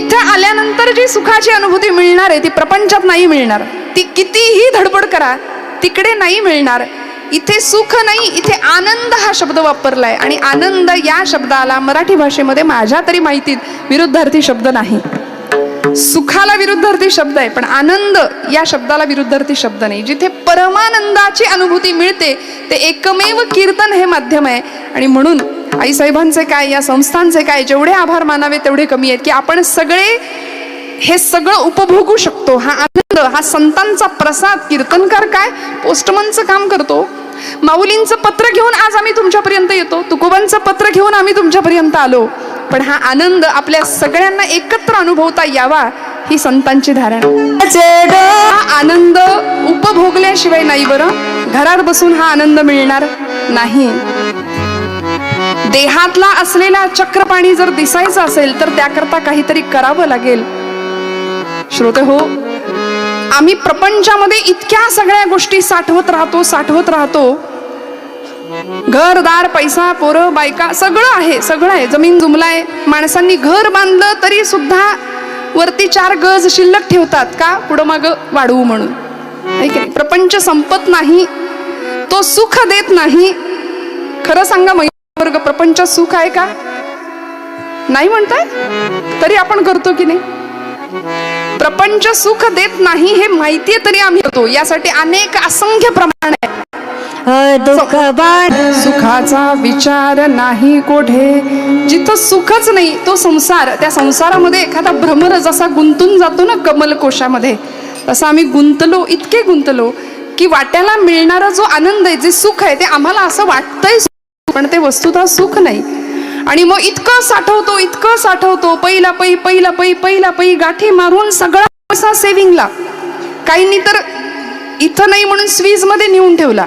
इथे आल्यानंतर जी सुखाची अनुभूती मिळणार आहे ती प्रपंचात नाही मिळणार. ती कितीही धडपड करा तिकडे नाही मिळणार. इथे सुख नाही, इथे आनंद हा शब्द वापरलाय. आणि आनंद या शब्दाला मराठी भाषेमध्ये माझ्या तरी माहितीत विरुद्धार्थी शब्द नाही. सुखाला विरुद्धार्थी शब्द आहे, पण आनंद या शब्दाला विरुद्धार्थी शब्द नाही. जिथे परमानंदाची अनुभूती मिळते ते एकमेव कीर्तन हे माध्यम आहे. आणि म्हणून आईसाहेबांचे काय, या संस्थांचे काय, जेवढे आभार मानावे तेवढे कमी आहेत की आपण सगळे हे सगळं उपभोगू शकतो. हा आनंद, हा संतांचा प्रसाद. कीर्तनकार काय पोस्टमनचं काम करतो. माऊलींचं पत्र घेऊन आज आम्ही तुमच्यापर्यंत येतो, तुकोबांचं पत्र घेऊन आम्ही तुमच्यापर्यंत आलो. पण हा आनंद आपल्या सगळ्यांना एकत्र अनुभवता यावा ही संतांची धारणा. हा आनंद उपभोगल्याशिवाय नाही बरं, घरात बसून हा आनंद मिळणार नाही. देहातला असलेला चक्रपाणी जर दिसायचं असेल तर त्याकरता काहीतरी करावं लागेल. श्रोते हो, आम्ही प्रपंचामध्ये इतक्या सगळ्या गोष्टी साठवत राहतो. घरदार, पैसा, पोरं, बायका, सगळं आहे. जमीन जुमलाय. माणसांनी घर बांधलं तरी सुद्धा वरती 4 गज शिल्लक ठेवतात का, पुढं माग वाढवू म्हणून. प्रपंच संपत नाही, तो सुख देत नाही. खरं सांगा वर्ग, प्रपंच सुख आहे का? नाही म्हणताय तरी आपण करतो की नाही? प्रपंच सुख देत नाही हे माहितीये तरी आम्ही करतो. यासाठी अनेक असंख्य प्रमाण आहे. सुखाचा विचार नाही कोठे. जिथं सुखच नाही तो संसार. त्या संसारामध्ये एखादा भ्रमर जसा गुंतून जातो ना कमलकोशामध्ये, तसं आम्ही गुंतलो, इतके गुंतलो की वाट्याला मिळणारा जो आनंद आहे, जे सुख आहे, ते आम्हाला असं वाटतंय पण ते वस्तुतः सुख नाही. आणि मग इतकं साठवतो पहिला पै गाठी मारून सगळा पैसा सेव्हिंगला. काहींनी तर इथं नाही म्हणून स्वीज मध्ये नेऊन ठेवला.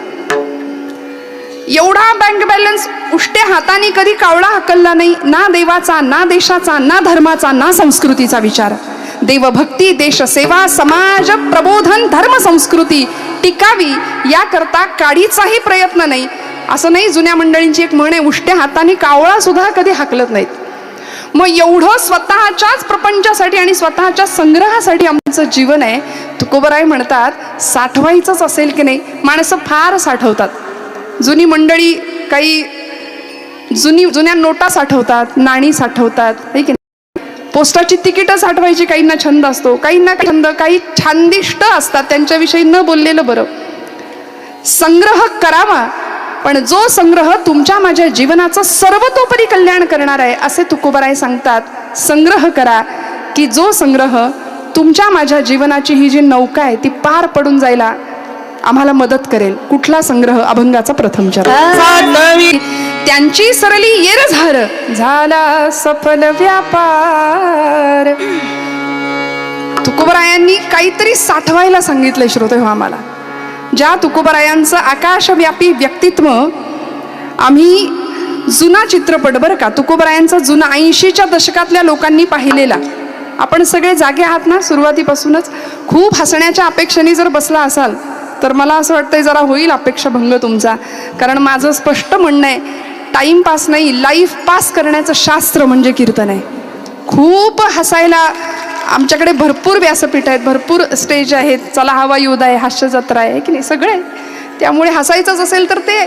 एवढा बँक बॅलन्स उष्ट्या हाताने कधी कावळा हकलला नाही. ना देवाचा, ना देशाचा, ना धर्माचा, ना संस्कृतीचा विचार. देवभक्ती, देशसेवा, समाज प्रबोधन, धर्म संस्कृती टिकावी याकरता काडीचाही प्रयत्न नाही. असं नाही, जुन्या मंडळींची एक म्हण आहे, उष्ट्या हाताने कावळा सुद्धा कधी हाकलत नाहीत. मग एवढं स्वतःच्याच प्रपंचासाठी आणि स्वतःच्या संग्रहासाठी आमचं जीवन आहे. तुकोबराय म्हणतात साठवायचंच असेल की नाही, माणसं फार साठवतात. जुनी मंडळी काही जुन्या नोटा साठवतात, नाणी साठवतात, है की नाही. पोस्टाची तिकीटं साठवायची काहींना छंद असतो, काहींना छंद, काही छानदिष्ट असतात, त्यांच्याविषयी न बोललेलं बरं. संग्रह करावा, पण जो संग्रह तुमच्या माझ्या जीवनाचं सर्वतोपरी कल्याण करणार आहे असे तुकोबराय सांगतात. संग्रह करा की जो संग्रह तुमच्या माझ्या जीवनाची ही जी नौका आहे ती पार पडून जायला आम्हाला मदत करेल. कुठला संग्रह? अभंगाचा प्रथम चरण. त्यांची सरली येर झाला सफल व्यापार. तुकोबरायांनी काहीतरी साठवायला सांगितलंय श्रोते हो आम्हाला. ज्या तुकोबरायांचं आकाशव्यापी व्यक्तित्व, आम्ही जुना चित्रपट बरं का, तुकोबरायांचा जुना 80च्या दशकातल्या लोकांनी पाहिलेला. आपण सगळे जागे आहात ना सुरुवातीपासूनच. खूप हसण्याच्या अपेक्षेने जर बसला असाल तर मला असं वाटतंय जरा होईल अपेक्षाभंग तुमचा. कारण माझं स्पष्ट म्हणणं आहे, टाइमपास नाही, लाईफ पास करण्याचं शास्त्र म्हणजे कीर्तन आहे. खूप हसायला आमच्याकडे भरपूर व्यासपीठ आहेत, भरपूर स्टेज आहेत. चला हवा युद्ध आहे, हास्य जत्रा आहे की नाही, सगळे. त्यामुळे हसायचंच असेल तर ते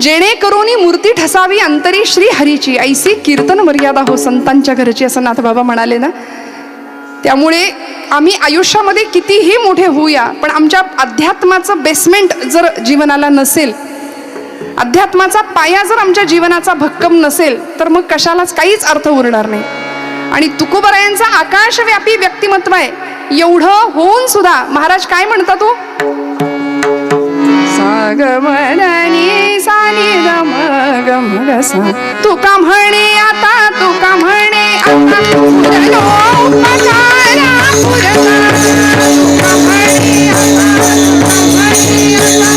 जेणेकरून मूर्ती ठसावी अंतरी श्री हरीची, ऐसी कीर्तन मर्यादा हो संतांच्या घरची, असं नाथबाबा म्हणाले ना. त्यामुळे आम्ही आयुष्यामध्ये कितीही मोठे होऊया, पण आमच्या अध्यात्माचं बेसमेंट जर जीवनाला नसेल, अध्यात्माचा पाया जर आमच्या जीवनाचा भक्कम नसेल, तर मग कशालाच काहीच अर्थ उरणार नाही. आणि तुकोबरायांचा आकाशव्यापी व्यक्तिमत्व आहे. एवढं होऊन सुद्धा महाराज काय म्हणतात तो, सागमनी सानी गम गम सा, तू का म्हणे आता, तू का म्हणे आता, पुरलो उपकारा पुरला, तू का म्हणे आता, तू का म्हणे आता,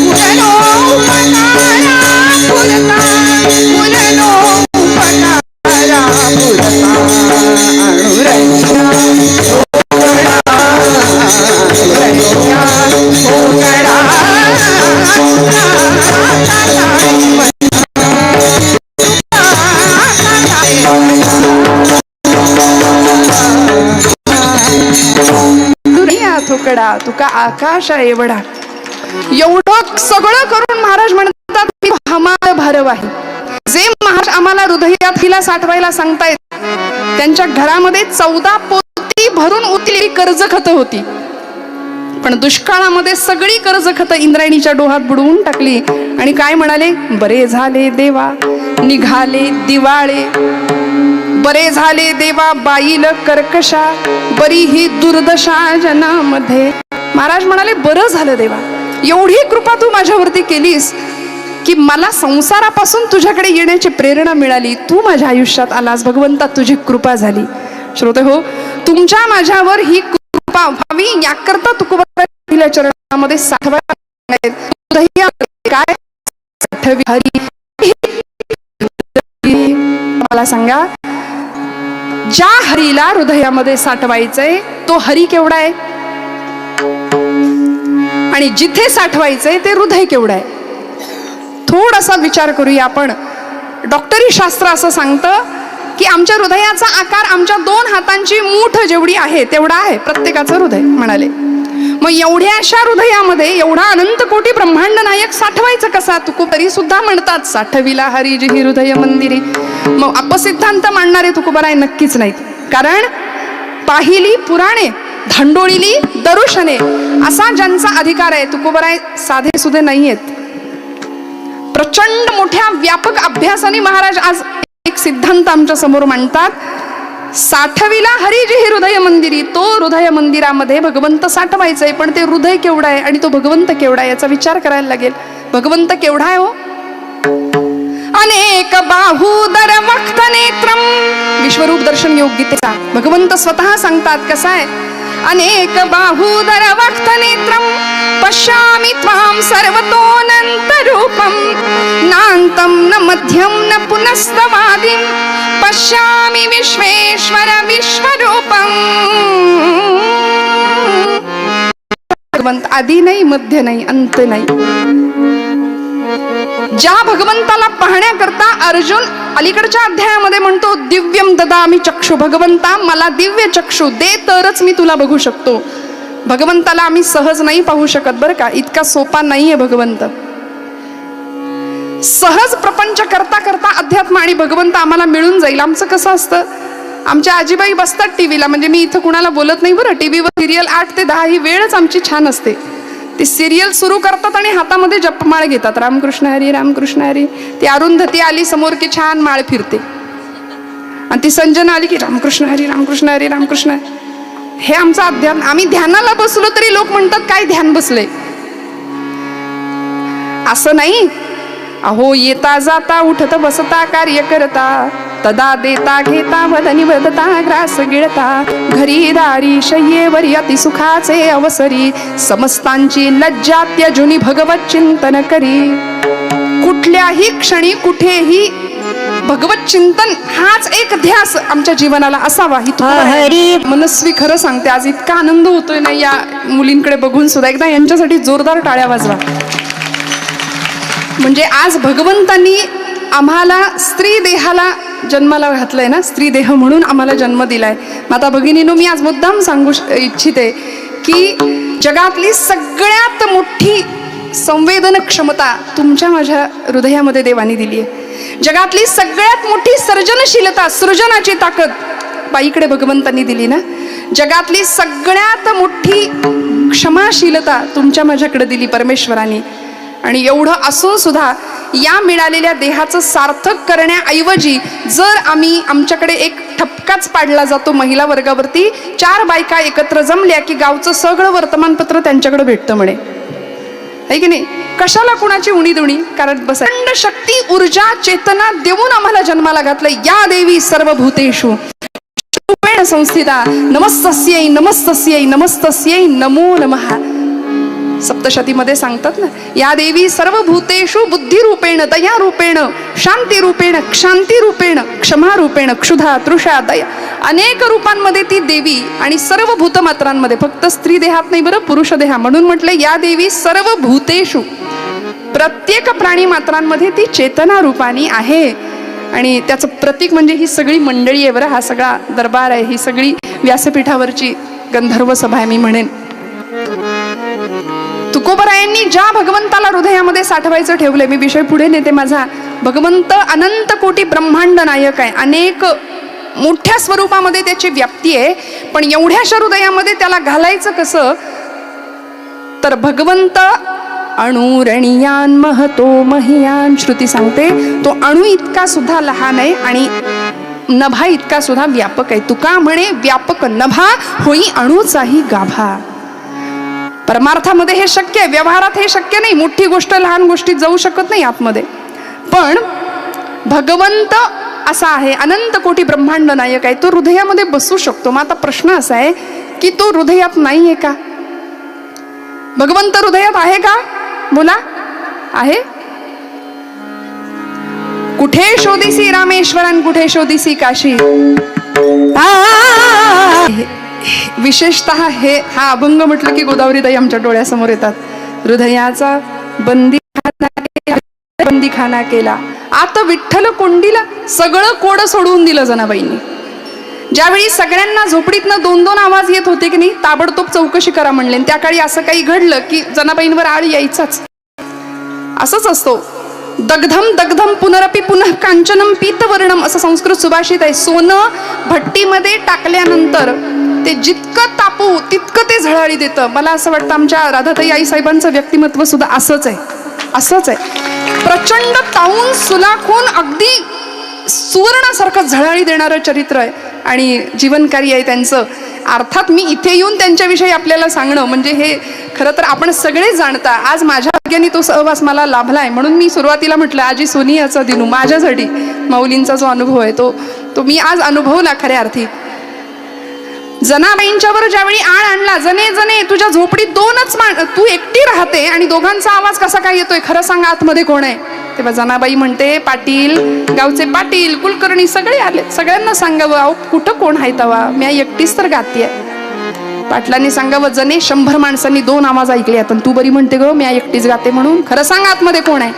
पुरलो उपकारा पुरला, पुरलो उपकारा पुरला, अनुरंगा रोकडा तुका आकाशा एवढा. एवढं सगळं करून महाराज म्हणतात की हमाल भारव आहे. जे महाराज आम्हाला हृदयात हिला साठवायला सांगतायत त्यांच्या घरामध्ये 14 पोती भरून उतलेली कर्ज खतं होती, पण दुष्काळामध्ये सगळी कर्ज खतं इंद्रायणीच्या डोहात बुडवून टाकली. आणि काय म्हणाले, बरे झाले देवा निघाले दिवाळे, बरे झाले देवा बाईल कर्कशा, बरी ही दुर्दशा जनामध्ये. महाराज म्हणाले बरं झालं देवा, एवढी कृपा तू माझ्यावरती केलीस की मला संसारापासून तुझ्याकडे येण्याची प्रेरणा मिळाली. तू माझ्या आयुष्यात आलास भगवंता, तुझी कृपा झाली. श्रोते हो, तुमच्या माझ्यावर ही कृपा व्हावी याकरता तुकोबाराया चरणामध्ये साठवायला काय साठवी हरी. मला सांगा, ज्या हरीला हृदयामध्ये साठवायचंय तो हरी केवढा आहे आणि जिथे साठवायचंय ते हृदय केवढं आहे. थोडासा विचार करूया आपण. डॉक्टरी शास्त्र असं सांगतं की आमच्या हृदयाचा आकार आमच्या 2 हातांची मूठ जेवढी आहे तेवढा आहे प्रत्येकाचं हृदय म्हणाले. मग एवढ्याशा हृदयामध्ये एवढा अनंत कोटी ब्रह्मांड नायक साठवायचं कसा. तुकोबरी सुद्धा म्हणतात साठविला हरी जिही हृदय मंदिरे. मग अपसिद्धांत मांडणारे तुकोबाराय नक्कीच नाहीत, कारण पाहिली पुराणे धांडोळीली दरुशने असा ज्यांचा अधिकार आहे. तुकोबाराय साधे सुधे नाहीयेत. प्रचंड मोठ्या व्यापक अभ्यासाने महाराज आज एक सिद्धांत आमच्या समोर मांडतात. साठविला हरी जी हृदय मंदिरी. तो हृदय मंदिरामध्ये भगवंत साठवायचंय, पण ते हृदय केवढा आहे आणि तो भगवंत केवढा आहे याचा विचार करायला लागेल. भगवंत केवढा आहे हो. अनेक बाहुदर वक्त नेत्रम. विश्वरूप दर्शन योग गीतेचा भगवंत स्वतः सांगतात कसा आहे. अनेक बाहुदर वक्त नेत्रम पश्यामि त्वां सर्वतोऽनंत रूपम नान्तं न मध्यम न पुनस्तवादिं पश्यामि विश्वेश्वर विश्वरूपम. भगवंत आदि नाही, मध्य नाही, अंत नाही. ज्या भगवंताला पाहण्याकरता अर्जुन अलीकडच्या अध्यायामध्ये म्हणतो दिव्यम ददामि चक्षु. भगवंता मला दिव्य चक्षु दे तरच मी तुला बघू शकतो. भगवंताला आम्ही सहज नाही पाहू शकत बरं का, इतका सोपा नाहीये भगवंत. सहज प्रपंच करता करता अध्यात्म आणि भगवंत आम्हाला मिळून जाईल. आमचं कसं असतं, आमच्या आजीबाई बसतात टीव्हीला, म्हणजे मी इथं कुणाला बोलत नाही बरं, टीव्हीवर सिरियल 8 ते 10 ही वेळच आमची छान असते. ती सिरियल सुरू करतात आणि हातामध्ये जपमाळ घेतात, रामकृष्ण हरी रामकृष्ण हरी. ती अरुंधती आली समोर की छान माळ फिरते, आणि ती संजना आली की रामकृष्ण हरी रामकृष्ण हरी रामकृष्ण. हे आमचं अध्यात्म. आम्ही ध्यानाला बसलो तरी लोक म्हणतात काय ध्यान बसले. असं नाही. अहो येता जाता उठता बसता कार्य करता तदा देता घेता वदनी वदता ग्रास गिळता घरी दारी शय्येवरी अति सुखाचे अवसरी समस्तांची लज्जा त्यजुनी भगवत चिंतन करी. कुठल्याही क्षणी कुठेही भगवत चिंतन हाच एक ध्यास आमच्या जीवनाला असावा. ही मनस्वी खरं सांगते, आज इतका आनंद होतोय ना या मुलींकडे बघून सुद्धा. एकदा यांच्यासाठी जोरदार टाळ्या वाजवा. म्हणजे आज भगवंतांनी आम्हाला स्त्री देहाला जन्माला घातलंय ना, स्त्री देह म्हणून आम्हाला जन्म दिलाय. माता भगिनीनो, मी आज मुद्दाम सांगू इच्छिते की जगातली सगळ्यात मोठी संवेदन क्षमता तुमच्या माझ्या हृदयामध्ये देवानी दिली आहे. जगातली सगळ्यात मोठी सर्जनशीलता, सृजनाची ताकद बाईकडे भगवंतांनी दिली ना. जगातली सगळ्यात मोठी क्षमाशीलता तुमच्या माझ्याकडे दिली परमेश्वराने. आणि एवढं असून सुद्धा या मिळालेल्या देहाचं सार्थक करण्याऐवजी जर आम्ही आमच्याकडे एक ठपकाच पाडला जातो महिला वर्गावरती, 4 बायका एकत्र जमल्या की गावचं सगळं वर्तमानपत्र त्यांच्याकडे भेटतं म्हणे, है की नाही. कशाला कुणाची उणीदुणी, कारण बस शक्ती ऊर्जा चेतना देऊन आम्हाला जन्माला घातलंय. या देवी सर्व भूतेषु रूपेण संस्थिता नमस्तस्यै नमस्तस्यै नमस्तस्यै नमो नमः. सप्तशतीमध्ये सांगतात ना, या देवी सर्व भूतेषु बुद्धी रूपेण दया रूपेण शांती रूपेण क्षांती रूपेण क्षमा रूपेण क्षुधा तृषा दया, अनेक रूपांमध्ये ती देवी आणि सर्व भूतमात्रांमध्ये, फक्त स्त्री देहात नाही बरं, पुरुष देहा. म्हणून म्हटले या देवी सर्व भूतेषु, प्रत्येक प्राणी मात्रांमध्ये ती चेतना रूपानी आहे. आणि त्याचं प्रतीक म्हणजे ही सगळी मंडळी आहे बरं, हा सगळा दरबार आहे, ही सगळी व्यासपीठावरची गंधर्व सभा आहे मी म्हणेन. तुकोबरायांनी ज्या भगवंताला हृदयामध्ये साठवायचं ठेवलंय, मी विषय पुढे नेते माझा. भगवंत अनंत कोटी ब्रह्मांड नायक आहे, अनेक मोठ्या स्वरूपामध्ये त्याची व्याप्ती आहे. पण एवढ्याशा हृदयामध्ये त्याला घालायचं कसं, तर भगवंत अणुरणियान महतो महियान, श्रुती सांगते तो अणु इतका सुद्धा लहान आहे आणि नभा इतका सुद्धा व्यापक आहे. तुका म्हणे व्यापक नभा होई अणुचाही गाभा. परमार्थामध्ये हे शक्य आहे, व्यवहारात हे शक्य नाही. मोठी गोष्ट लहान गोष्टीत जाऊ शकत नाही आतमध्ये. पण भगवंत असा आहे, अनंत कोटी ब्रह्मांड नायक आहे, तो हृदयामध्ये बसू शकतो. मग आता प्रश्न असा आहे की तो हृदयात नाही आहे का? भगवंत हृदयात आहे का? बोला, आहे? कुठे शोधिसी रामेश्वरन, कुठे शोधिसी काशी. विशेषतः हा अभंग म्हटलं की गोदावरीताई आमच्या डोळ्यासमोर येतात. हृदयाचा बंदीखाना केला, आता विठ्ठल कोंडीला. सगळं कोड सोडवून दिलं जनाबाईंनी. ज्यावेळी सगळ्यांना झोपडीतनं 2-2 आवाज येत होते की नाही, ताबडतोब चौकशी करा म्हणले. त्या काळी असं काही घडलं की जनाबाईंवर आळ यायचाच. असंच असतो. दग्धम दग्धम पुनरपि पुनः कांचनम पीतवर्णम असं संस्कृत सुभाषित आहे. सोनं भट्टीमध्ये टाकल्यानंतर ते जितकं तापू तितकं ते झळाळी देतं. मला असं वाटतं आमच्या राधाताई आई साहेबांचं व्यक्तिमत्व सुद्धा असंच आहे, असंच आहे. प्रचंड तावून सुलाखून अगदी सुवर्णासारखं झळाळी देणारं चरित्र आहे आणि जीवनकारी आहे त्यांचं. अर्थात मी इथे येऊन त्यांच्याविषयी आपल्याला सांगणं म्हणजे हे खरं तर आपण सगळे जाणता. आज माझ्या भाग्याने तो सहवास मला लाभलाय म्हणून मी सुरुवातीला म्हटलं आजी सोनियाचा दिनू. माझ्यासाठी माऊलींचा जो अनुभव आहे तो मी आज अनुभवला खऱ्या अर्थी. जनाबाईंच्यावर ज्यावेळी आळ आणला, जने जने तुझ्या झोपडीत 2च तू एकटी राहते आणि दोघांचा आवाज कसा काय येतोय, खरं सांगा आतमध्ये कोण आहे. तेव्हा जनाबाई म्हणते पाटील, गावचे पाटील कुलकर्णी सगळे आले, सगळ्यांना सांगावं अहो कुठं कोण आहे तवा, मी एकटीच तर गातीये. पाटलांनी सांगावं जने 100 माणसांनी 2 आवाज ऐकले आता तू बरी म्हणते ग मी एकटीच गाते म्हणून, खरं सांग आतमध्ये कोण आहे.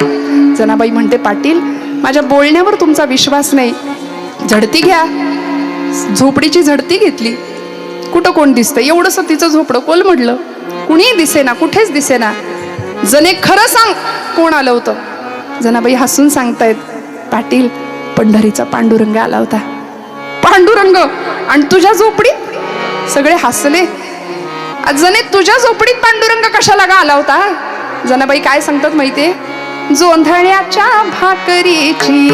जनाबाई म्हणते पाटील माझ्या बोलण्यावर तुमचा विश्वास नाही, झडती घ्या. झोपडीची झडती घेतली, कुठं कोण दिसतंय, एवढंस तिचं झोपडं कोलमडलं, कुणीही दिसेना, कुठेच दिसेना. जने खरं सांग कोण आलं होतं. जनाबाई हसून सांगतायत पाटील पंढरीचा पांडुरंग आला होता. पांडुरंग आणि तुझ्या झोपडीत? सगळे हसले. जने तुझ्या झोपडीत पांडुरंग कशाला गा आला होता. जनाबाई काय सांगतात माहितीये, जोंधळ्याच्या भाकरीची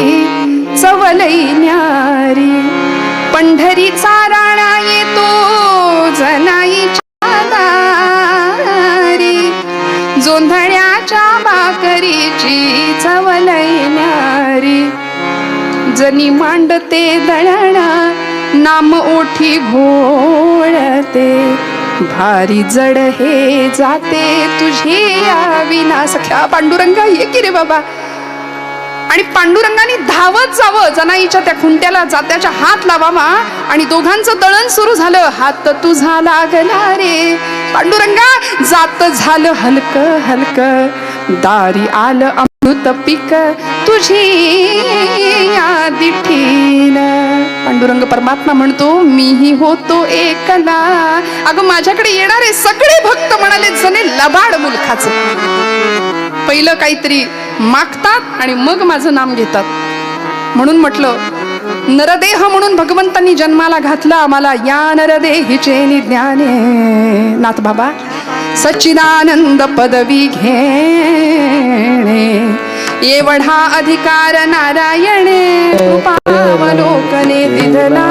चवलई न्यारी, पंढरीचा राणा येतो जनाईच्या दारी, जोंधळ्याच्या भाकरीची चवलई न्यारी, जनी मांडते दळणा नाम ओठी घोळते, भारी जड हे जाते तुझे विना सख्या. पांडुरंगा ये की रे बाबा. आणि पांडुरंगाने धावत जावं जनाईच्या त्या खुंट्याला, जात्याच्या हात लावावा आणि दोघांचं दळण सुरू झालं. हात तुझा लागला रे पांडुरंगा, जात झालं हलक हलक, दारी आलं अमृत पीक तुझी दिठीन. पांडुरंग परमात्मा म्हणतो मीही होतो एकला. अगं माझ्याकडे येणारे सगळे भक्त म्हणाले जने लबाड मुलखाचं, पहिलं काहीतरी मागतात आणि मग माझं नाम घेतात. म्हणून म्हटलं नरदेह म्हणून भगवंतांनी जन्माला घातला आम्हाला, या नरदेहीचे निज्ञाने. नाथ बाबा सच्चिदानंद पदवी घेणे, एवढा अधिकार नारायणे, कृपावलोकने दिधला.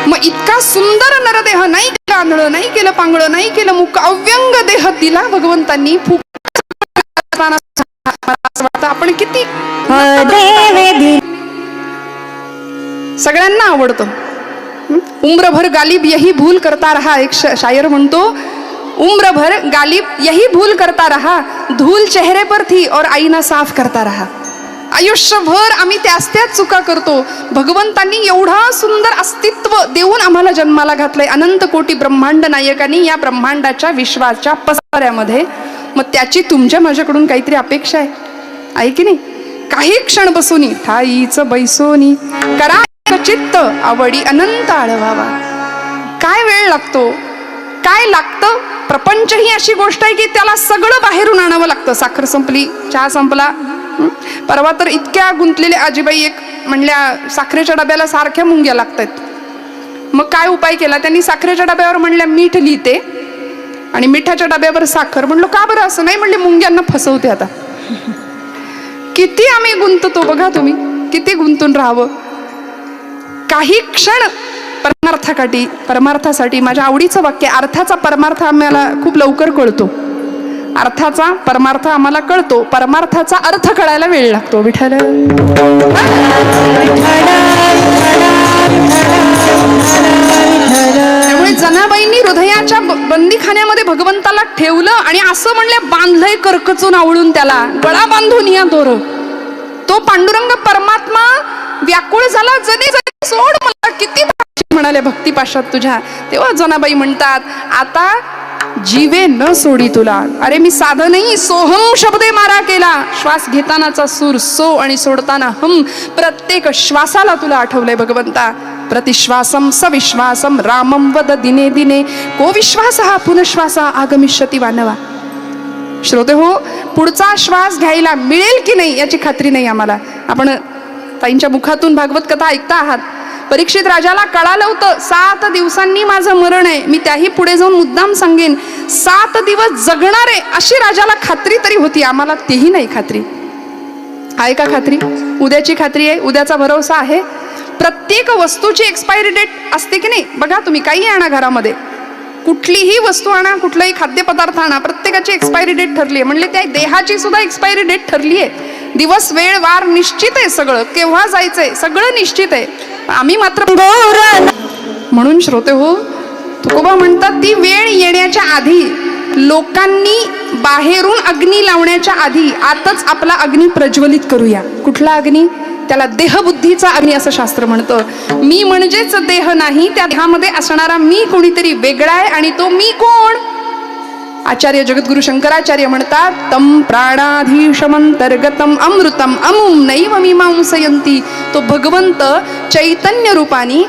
मग इतका सुंदर नरदेह, नाही केलं आंधळं, नाही केलं पांगळं, नाही केलं मुक, अव्यंग देह दिला भगवंतांनी. आपण किती सगळ्यांना आवडतो. उम्रभर गालिब यही भूल करता रहा, एक शायर म्हणतो उम्रभर गालिब यही भूल करता रहा, धूल चेहरे पर थी और आईना साफ करता रहा. आयुष्यभर आम्ही त्याच चुका करतो. भगवंतांनी एवढा सुंदर अस्तित्व देऊन आम्हाला जन्माला घातलंय. अनंत कोटी ब्रह्मांड नायकांनी या ब्रह्मांडाच्या विश्वाच्या पसाऱ्यामध्ये. मग त्याची तुमच्या माझ्याकडून काहीतरी अपेक्षा आहे की नाही. काही क्षण बसूनी ठाईच बैसोनी करा चित्त आवडी अनंत आळवावा. काय वेळ लागतो. काय लागतं? प्रपंच ही अशी गोष्ट आहे की त्याला सगळं बाहेरून आणावं लागतं. साखर संपली, चहा संपला. परवा तर इतक्या गुंतलेल्या आजीबाई एक म्हणल्या साखरेच्या डब्याला सारख्या मुंग्या लागतात. मग काय उपाय केला त्यांनी? साखरेच्या डब्यावर म्हणल्या मीठ लिहिते आणि मिठाच्या डब्यावर साखर. म्हणलो का बरं असं? नाही म्हणले मुंग्यांना फसवते. आता किती आम्ही गुंततो बघा तुम्ही, किती गुंतून राहावं. काही क्षण परमार्थासाठी. माझ्या आवडीचं वाक्य, अर्थाचा परमार्थ आम्हाला खूप लवकर कळतो. अर्थाचा परमार्थ आम्हाला कळतो, परमार्थाचा अर्थ कळायला वेळ लागतो. विठ्ठल त्यामुळे जनाबाईंनी हृदयाच्या बंदीखान्यामध्ये भगवंताला ठेवलं आणि असं म्हणले बांधलंय करकचून आवळून, त्याला गळा बांधून या दोर. तो पांडुरंग परमात्मा व्याकुळ झाला, जनी जनी सोड मला, किती म्हणाले भक्तिपाशात तुझ्या. तेव्हा जनाबाई म्हणतात आता जीवे न सोडी तुला. अरे मी साधं नाही, सोहम शब्दे मारा केला. श्वास घेतानाचा सूर सो आणि सोडताना हम. प्रत्येक श्वासाला तुला आठवलंय भगवंता. प्रतिश्वासम सविश्वासम रामम वद दिने दिने को विश्वास हा पुनश्वासा आगमिष्यती वानवा. श्रोते हो, पुढचा श्वास घ्यायला मिळेल की नाही याची खात्री नाही आम्हाला. आपण ताईंच्या मुखातून भागवत कथा ऐकता आहात. परीक्षित राजाला कळालं होतं 7 दिवसांनी माझं मरण आहे. मी त्याही पुढे जाऊन मुद्दाम सांगेन 7 दिवस जगणार आहे अशी राजाला खात्री तरी होती. आम्हाला तेही नाही खात्री आहे. का खात्री? उद्याची खात्री आहे, उद्याचा भरोसा आहे. प्रत्येक वस्तूची एक्सपायरी डेट असते की नाही? बघा तुम्ही काही आणा घरामध्ये, कुठलीही वस्तू आणा, कुठलाही खाद्यपदार्थ आणा, प्रत्येकाची एक्सपायरी डेट ठरली आहे. म्हणले त्या देहाची सुद्धा एक्सपायरी डेट ठरली आहे. दिवस वेळ वार निश्चित आहे, सगळं केव्हा जायचंय सगळं निश्चित आहे. आम्ही मात्र म्हणून श्रोते हो, तुकोबा म्हणतात ती वेळ येण्याच्या आधी लोकांनी बाहेरून अग्नी लावण्याच्या आधी आतच आपला अग्नी प्रज्वलित करूया. कुठला अग्नी? त्याला देहबुद्धीचा अग्नी असं शास्त्र म्हणतं. मी म्हणजेच देह नाही, त्या देहामध्ये असणारा मी कोणीतरी वेगळा आहे. आणि तो मी कोण? आचार्य जगद्गुरु शंकराचार्य म्हणतात तम प्राणाधीशमंतर्गतम अमृतम अमुम नैव मीमांसयंती. तो भगवंत चैतन्य रूपानी,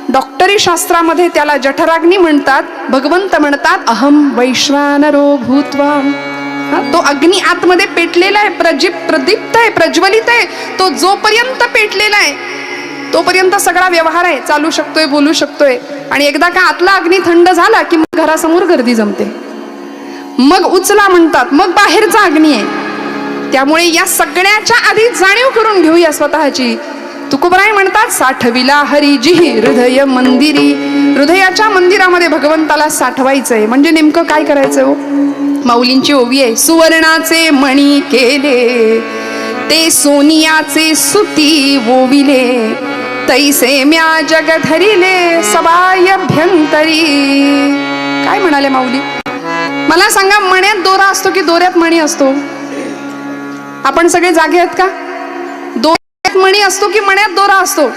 डॉक्टरी शास्त्रामध्ये त्याला जठराग्नी म्हणतात. भगवंत म्हणतात अहम वैश्वानरो भूत्वा. तो अग्नी आतमध्ये पेटलेला आहे, प्रदीप्त आहे, प्रज्वलित आहे. तो जोपर्यंत पेटलेला आहे तोपर्यंत सगळा व्यवहार आहे, चालू शकतोय, बोलू शकतोय. आणि एकदा का आतला अग्नी थंड झाला की मग घरासमोर गर्दी जमते, मग उचला म्हणतात, मग बाहेरचा अग्नी आहे. त्यामुळे या सगळ्याच्या आधी जाणीव करून घेऊया स्वतःची. तुकोबराय म्हणतात साठविला हरिजी हृदय मंदिरी. हृदयाच्या मंदिरामध्ये भगवंताला साठवायचंय. म्हणजे नेमकं काय करायचं हो? माऊलींची ओवी आहे, सुवर्णाचे मणी केले ते सोनियाचे सुती वोविले तैसे म्या जग धरिले सबायभ्यंतरी. काय म्हणाले माऊली? मला सांगा, मण्यात दोरा असतो की दोऱ्यात मणी असतो? आपण सगळे जागे आहेत का? दोऱ्यात मणी असतो की मण्यात दोरा असतो?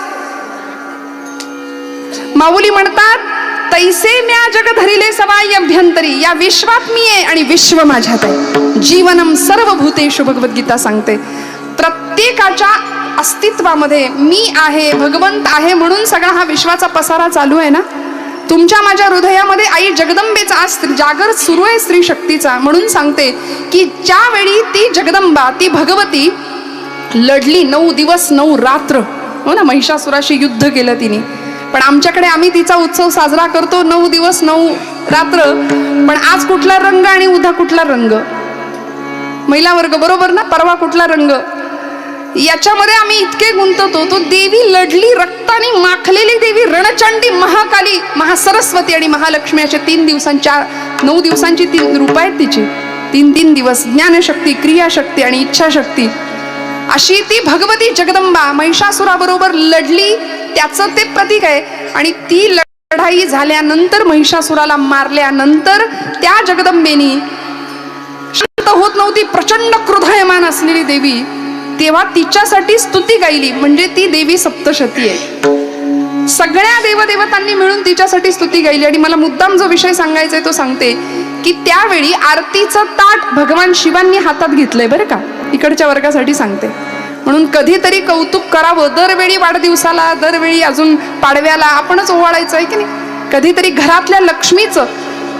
माऊली म्हणतात तैसे म्या जग धरिले सवाय अभ्यंतरी. या विश्वात मी आहे आणि विश्व माझ्यात आहे. जीवनम सर्व भूतेषु भगवद्गीता सांगते. प्रत्येकाच्या अस्तित्वामध्ये मी आहे, भगवंत आहे, म्हणून सगळा हा विश्वाचा पसारा चालू आहे ना. तुमच्या माझ्या हृदयामध्ये आई जगदंबेचा आज जागर सुरू आहे, स्त्री शक्तीचा. म्हणून सांगते की ज्यावेळी ती जगदंबा, ती भगवती लढली 9 दिवस 9 रात्र, हो ना, महिषासुराशी युद्ध केलं तिने. पण आमच्याकडे आम्ही तिचा उत्सव साजरा करतो 9 दिवस 9 रात्र. पण आज कुठला रंग आणि उद्या कुठला रंग? महिला वर्ग बरोबर ना? परवा कुठला रंग? याच्यामध्ये आम्ही इतके गुंततो. तो देवी लढली, रक्ताने माखलेली देवी, रणचंडी, महाकाली, महासरस्वती आणि महालक्ष्मी असे 3 दिवसांच्या 9 दिवसांची 3 रूप आहेत तिची. 3 दिवस ज्ञानशक्ती, क्रियाशक्ती आणि इच्छाशक्ती अशी ती भगवती जगदंबा महिषासुराबरोबर लढली. त्याचं ते प्रतीक आहे. आणि ती लढाई झाल्यानंतर, महिषासुराला मारल्यानंतर त्या जगदंबेनी शांत होत नव्हती, प्रचंड क्रोधायमान असलेली देवी, तेव्हा तिच्यासाठी स्तुती गायली. म्हणजे ती देवी सप्तशती आहे. सगळ्या देवदेवतांनी मिळून तिच्यासाठी स्तुती गायली. आणि मला मुद्दाम जो विषय सांगायचा आहे तो सांगते की त्यावेळी आरतीचं ताट भगवान शिवांनी हातात घेतलंय बरं का. इकडच्या वर्गासाठी सांगते, म्हणून कधीतरी कौतुक करावं. दरवेळी वाढदिवसाला, दरवेळी अजून पाडव्याला आपणच ओवाळायचं आहे की नाही. कधीतरी घरातल्या लक्ष्मीचं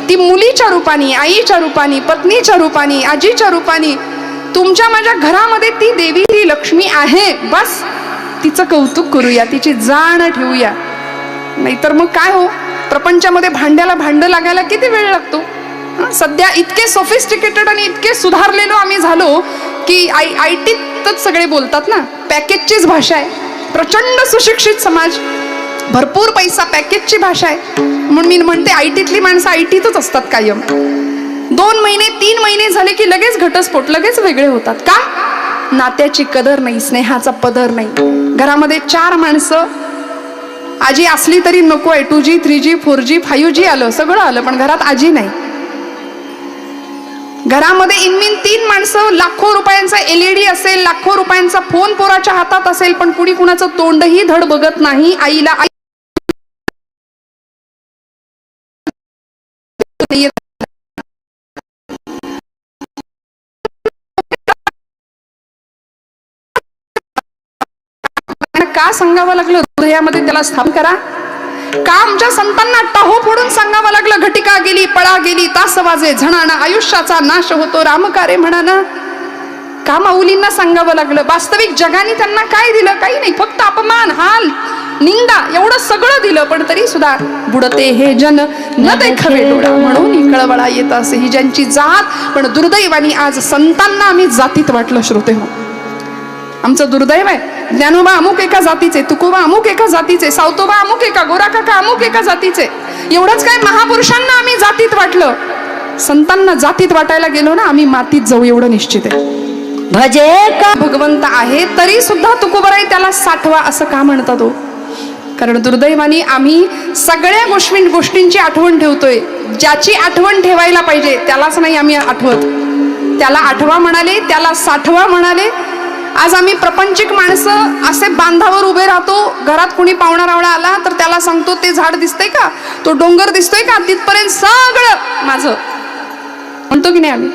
ती मुलीच्या रूपाने, आईच्या रूपाने, पत्नीच्या रूपाने, आजीच्या रूपाने तुमच्या माझ्या घरामध्ये ती देवी, ती लक्ष्मी आहे. बस तिचं कौतुक करूया, तिची जाण ठेवूया. नाहीतर मग काय हो, प्रपंचामध्ये भांड्याला भांड लागायला किती वेळ लागतो. सध्या इतके सोफिस्टिकेटेड आणि इतके सुधारलेलो आम्ही झालो की आयटीतच सगळे बोलतात ना, पॅकेजचीच भाषा आहे. प्रचंड सुशिक्षित समाज, भरपूर पैसा, पॅकेजची भाषा आहे. म्हणून मी म्हणते आयटीतली माणसं आयटीतच असतात कायम. 2 महिने 3 महिने झाले की लगेच घटस्फोट, लगेच वेगळे होतात. का? नात्याची कदर नाही, स्नेहाचा पदर नाही. घरामध्ये 4 माणसं, आजी असली तरी नको आहे. 2G 3G 4G 5G आलं, सगळं आलं, पण घरात आजी नाही. घरामध्ये इनमिन 3 माणसं, लाखो रुपयांचा LED असेल, लाखो रुपयांचा फोन पोराच्या हातात असेल, पण कुणी कुणाचं तोंडही धड बघत नाही. आईला का सांगावं लागलं हृदयामध्ये त्याला स्थापन करा? का आमच्या संतांना टाहो फोडून सांगावं लागलं घटिका गेली, पळा गेली, तास वाजे झणाना, आयुष्याचा नाश होतो रामकारे म्हणाना? का माऊलींना सांगावं लागलं? वास्तविक जगाने त्यांना काय दिलं? काही नाही, फक्त अपमान, हाल, निंदा एवढं सगळं दिलं. पण तरी सुद्धा बुडते हे जन न देखावे डोळा, म्हणून कळवळा येत असे ही ज्यांची जात. पण दुर्दैवानी आज संतांना आम्ही जातीत वाटलं. श्रोते हो, आमचं दुर्दैव आहे. ज्ञानोबा अमुक एका जातीचे, तुकोबा अमुक एका जातीचे, सावतोबा अमुक एका, गोरा काका अमुक एका जातीचे. एवढंच काय, महापुरुषांना आम्ही जातीत वाटलं. संतांना जातीत वाटायला गेलो ना, आम्ही मातीत जाऊ एवढं निश्चित आहे. भजे का भगवंत आहे तरी सुद्धा तुकोबराई त्याला साठवा असं का म्हणतात हो? कारण दुर्दैवानी आम्ही सगळ्या गोष्टींची आठवण ठेवतोय. ज्याची आठवण ठेवायला पाहिजे त्यालाच नाही आम्ही आठवत. त्याला आठवा म्हणाले, त्याला साठवा म्हणाले. आज आम्ही प्रपंचिक माणसं असे बांधावर उभे राहतो. घरात कोणी पाहुणा रावळा आला तर त्याला सांगतो, ते झाड दिसतंय का, तो डोंगर दिसतोय का, तिथपर्यंत सगळं माझं, म्हणतो की नाही आम्ही?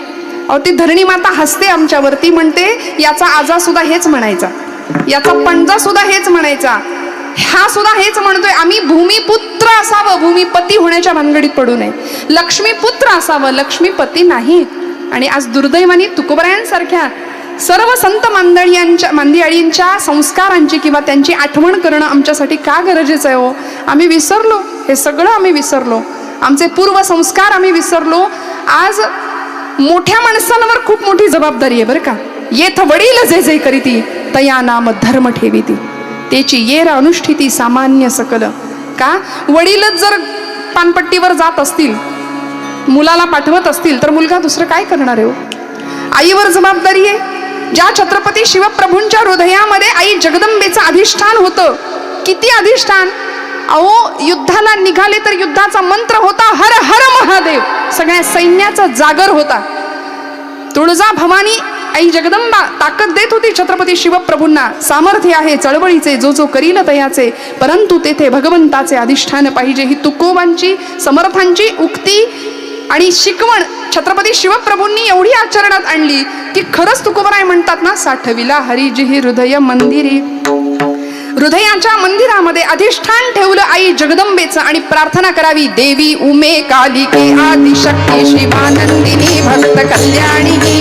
अहो, ती धरणी माता हसते आमच्यावरती, म्हणते याचा आजा सुद्धा हेच म्हणायचा, याचा पणजा सुद्धा हेच म्हणायचा, हा सुद्धा हेच म्हणतोय. आम्ही भूमिपुत्र असावं, भूमिपती होण्याच्या भानगडीत पडू नये. लक्ष्मीपुत्र असावं, लक्ष्मीपती नाही. आणि आज दुर्दैवानी तुकोबरायांसारख्या सर्व संत मंडळींच्या संस्कारांची किंवा त्यांची आठवण करणं आमच्यासाठी का गरजेचं आहे हो? आम्ही विसरलो, हे सगळं आम्ही विसरलो. आमचे पूर्व संस्कार आम्ही विसरलो. आज मोठ्या माणसांवर खूप मोठी जबाबदारी आहे बरं का. येथ वडील जे जे करीती तया नाम धर्म ठेवीती, त्याची येर अनुष्ठिती सामान्य सकल. का? वडीलच जर पानपट्टीवर जात असतील, मुलाला पाठवत असतील, तर मुलगा दुसरं काय करणार आहे हो? आईवर जबाबदारी आहे. ज्या छत्रपती शिवप्रभूंच्या हृदयामध्ये आई जगदंबेचं अधिष्ठान होतं, किती अधिष्ठान! अहो, युद्धाला निघाले तर युद्धाचा मंत्र होता हर हर महादेव, सगळ्या सैन्याचा जागर होता. तुळजा भवानी आई जगदंबा ताकद देत होती छत्रपती शिवप्रभूंना. सामर्थ्य आहे चळवळीचे, जो जो करील तयाचे, परंतु तेथे भगवंताचे अधिष्ठान पाहिजे. ही तुकोबांची, समर्थांची उक्ती आणि शिकवण छत्रपती शिवप्रभूंनी एवढी आचरणात आणली की खरंच तुकोबराय म्हणतात ना, साठविला हरिजिही हृदय मंदिरी. हृदयाच्या मंदिरामध्ये अधिष्ठान ठेवलं आई जगदंबेचं आणि प्रार्थना करावी, देवी उमे कालिके आदिशक्ती शिवानंदिनी भक्त कल्याणिनी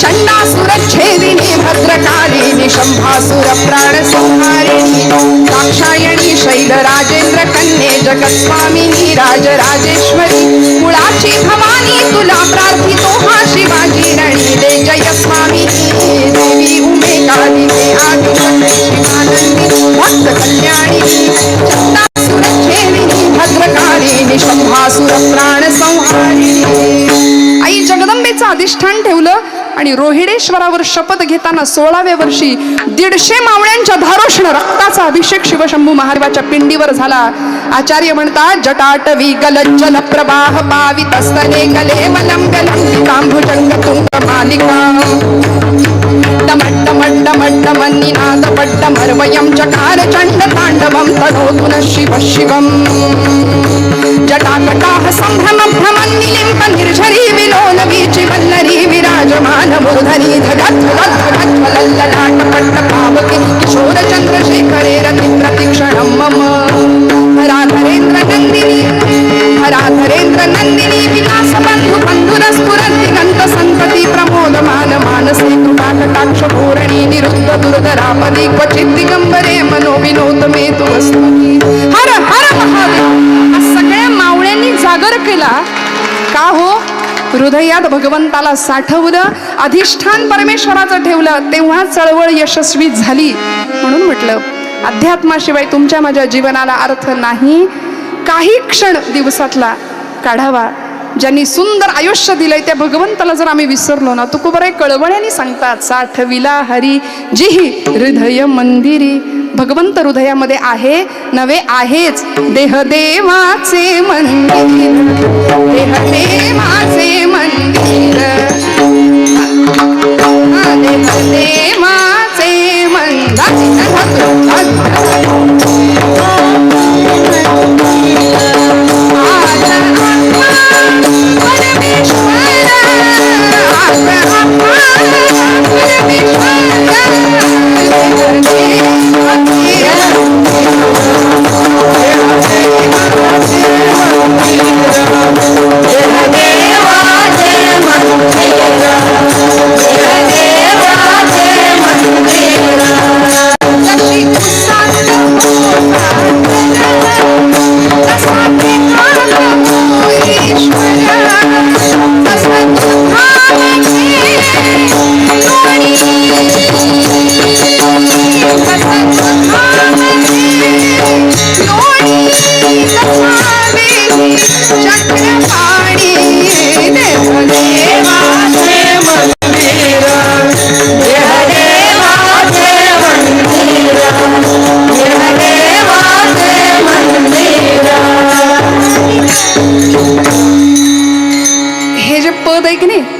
चंडासुरच्छेदिनी भद्रकालिनी शंभासुर प्राण संहारिणी दाक्षायणी शैल राजेंद्र कन्ये जगत्स्वामिनी राजराजेश्वरी कुळाची भवानी तुला प्रार्थितो हा शिवाजी रणी दे जय स्वामी. देवी उमे कालिके आदिशक्ती शिवानंदिनी भक्त कल्याणिनी चंडासुरच्छेदिनी भद्रकालिनी शंभासुर प्राण संहारिणी. आई जगदंबेचं अधिष्ठान ठेवलं आणि रोहिडेश्वरावर शपथ घेताना 16व्या वर्षी 150 मावळ्यांच्या धारोष्ण रक्ताचा अभिषेक शिवशंभू महादेवाच्या पिंडीवर झाला. आचार्य म्हणतात, जटाटवी गलज्जल प्रवाह पावित स्तने गले वलम गलम तांभुजंग तुंग मालिका डमड्डमड्डमड्डमन्निनाद पड्डमर्वयं चकार चण्ड ताण्डवं तनोतु नः शिवः शिवम्. जटाकटाः सम्भ्रमभ्रमन्निलिम्प निर्झरी विलोल वीचि वल्लरी विराजमान मूर्धनि धगध्वलल्ललाट पट्टपावके किशोर चन्द्रशेखरे रति प्रतिक्षणं मम. हराधरेन्द्र नन्दिनी विलास मनी क्वचित दिगंबरे मनोविनोद मे तू वस्तुनी. हर हर महादेव. सगळ्या मावळ्यांनी जागर केला का हो? हृदयात भगवंताला साठवलं, अधिष्ठान परमेश्वराचं ठेवलं, तेव्हा चळवळ यशस्वी झाली. म्हणून म्हटलं अध्यात्माशिवाय तुमच्या माझ्या जीवनाला अर्थ नाही. काही क्षण दिवसातला काढावा. ज्यांनी सुंदर आयुष्य दिलंय त्या भगवंताला जर आम्ही विसरलो ना, तुकोबराय कळवळ्याने सांगतात साठविला हरी जिही हृदय मंदिरी. भगवंत हृदयामध्ये आहे नव्हे आहेच. देह देवाचे मंदिर, देह देवाचे मंदिर, देह देवाचे मंदिर.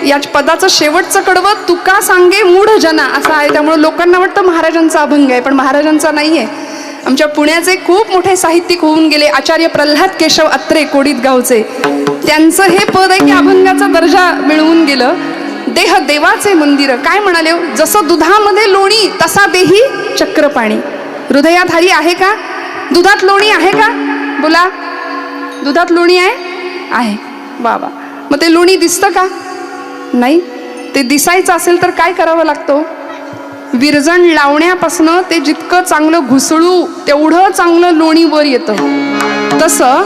याच पदाचं शेवटचं कडवं तुका सांगे मूढ जना असं आहे. त्यामुळे लोकांना वाटतं महाराजांचा अभंग आहे, पण महाराजांचा नाही आहे. आमच्या पुण्याचे खूप मोठे साहित्यिक होऊन गेले आचार्य प्रल्हाद केशव अत्रे कोडीत गावचे, त्यांचं हे पद आहे की अभंगाचा दर्जा मिळवून गेलं. देह देवाचे मंदिर. काय म्हणाले? जसं दुधामध्ये लोणी तसा देही चक्रपाणी. हृदयात हरी आहे का? दुधात लोणी आहे का? बोला, दुधात लोणी आहे? बाबा, मग ते लोणी दिसतं का? नाही. ते दिसायचं असेल तर काय करावं लागतं? विरजण लावण्यापासून ते जितकं चांगलं घुसळू तेवढं चांगलं लोणी वर येतं. तसं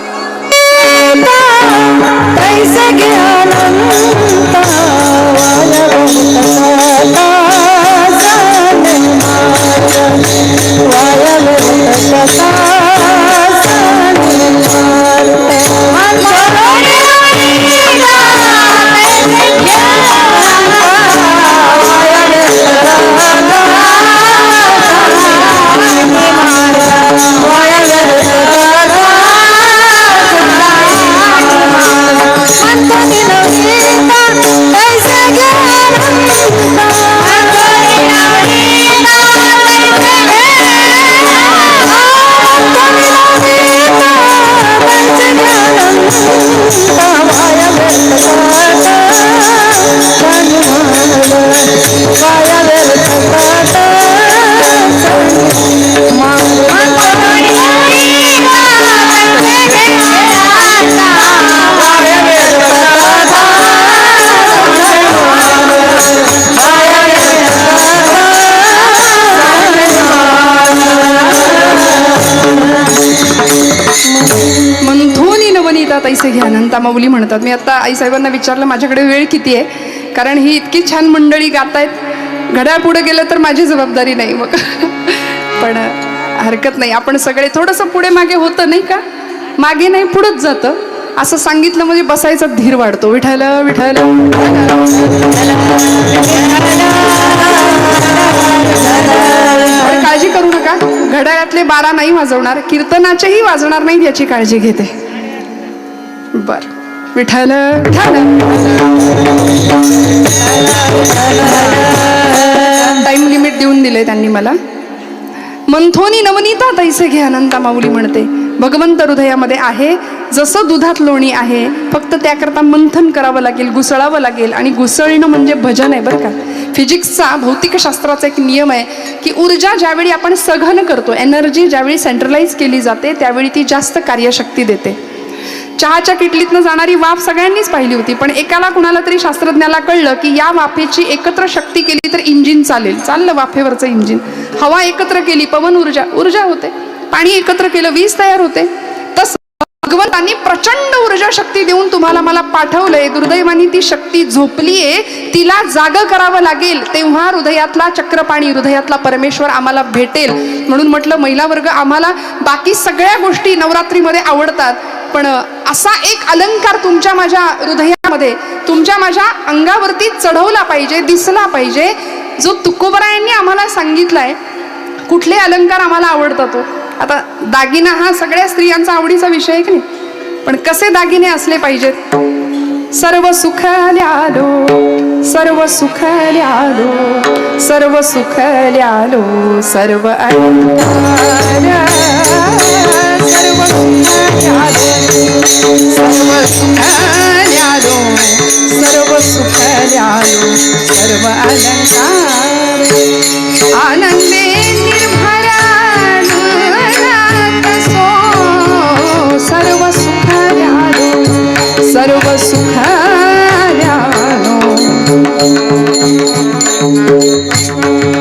तैसे घ्या अनंता माऊली म्हणतात. मी आता आईसाहेबांना विचारलं माझ्याकडे वेळ किती आहे, कारण ही इतकी छान मंडळी गातायत. घड्याळ पुढे गेलं तर माझी जबाबदारी नाही मग पण हरकत नाही. आपण सगळे थोडंसं पुढे मागे होतं नाही का? मागे नाही पुढंच जातं. असं सांगितलं म्हणजे बसायचा धीर वाढतो. विठ्ठल विठ्ठल. काळजी करू नका, घड्याळातले 12 नाही वाजवणार, कीर्तनाचेही वाजणार नाहीत याची काळजी घेते. बर, विठ्ठल विठ्ठल. टाइम लिमिट देऊन दिले त्यांनी मला. मंथोनी नवनीता तैसे घे अनंता माऊली म्हणते. भगवंत हृदयामध्ये आहे, जसं दुधात लोणी आहे, फक्त त्याकरता मंथन करावं लागेल, घुसळावं लागेल. आणि घुसळणं म्हणजे भजन आहे बरं का. फिजिक्सचा, भौतिकशास्त्राचा एक नियम आहे की ऊर्जा ज्यावेळी आपण सघन करतो, एनर्जी ज्यावेळी सेंट्रलाइज केली जाते, त्यावेळी ती जास्त कार्यशक्ती देते. चहाच्या किटलीतनं जाणारी वाफ सगळ्यांनीच पाहिली होती, पण एकाला कुणाला तरी शास्त्रज्ञाला कळलं की या वाफेची एकत्र शक्ती केली तर इंजिन चालेल. चाललं वाफेवरचं इंजिन. हवा एकत्र केली, पवन ऊर्जा ऊर्जा होते. पाणी एकत्र केलं, वीज तयार होते. तसं भगवंतांनी प्रचंड ऊर्जा शक्ती देऊन तुम्हाला मला पाठवलंय. दुर्दैवानी ती शक्ती झोपलीये, तिला जाग करावं लागेल, तेव्हा हृदयातला चक्रपाणी, हृदयातला परमेश्वर आम्हाला भेटेल. म्हणून म्हटलं महिला वर्ग, आम्हाला बाकी सगळ्या गोष्टी नवरात्रीमध्ये आवडतात, पण असा एक अलंकार तुमच्या माझ्या हृदयामध्ये, तुमच्या माझ्या अंगावरती चढवला पाहिजे, दिसला पाहिजे, जो तुकोबरायांनी आम्हाला सांगितलाय. कुठले अलंकार आम्हाला आवडतात? आता दागिना हा सगळ्या स्त्रियांचा आवडीचा विषय आहे की नाही, पण कसे दागिने असले पाहिजेत? सर्व सुख ल्यालो, सर्व सुख ल्यालो, सर्व सुख ल्यालो, सर्व अलंकार, सर्व सुख ल्यालो, सर्व सुख ल्यालो, सर्व सुख ल्यालो, सर्व अलंकार. आनंदे निर्भरा सर्व सुख ल्यालो, सर्व सुख ल्यालो.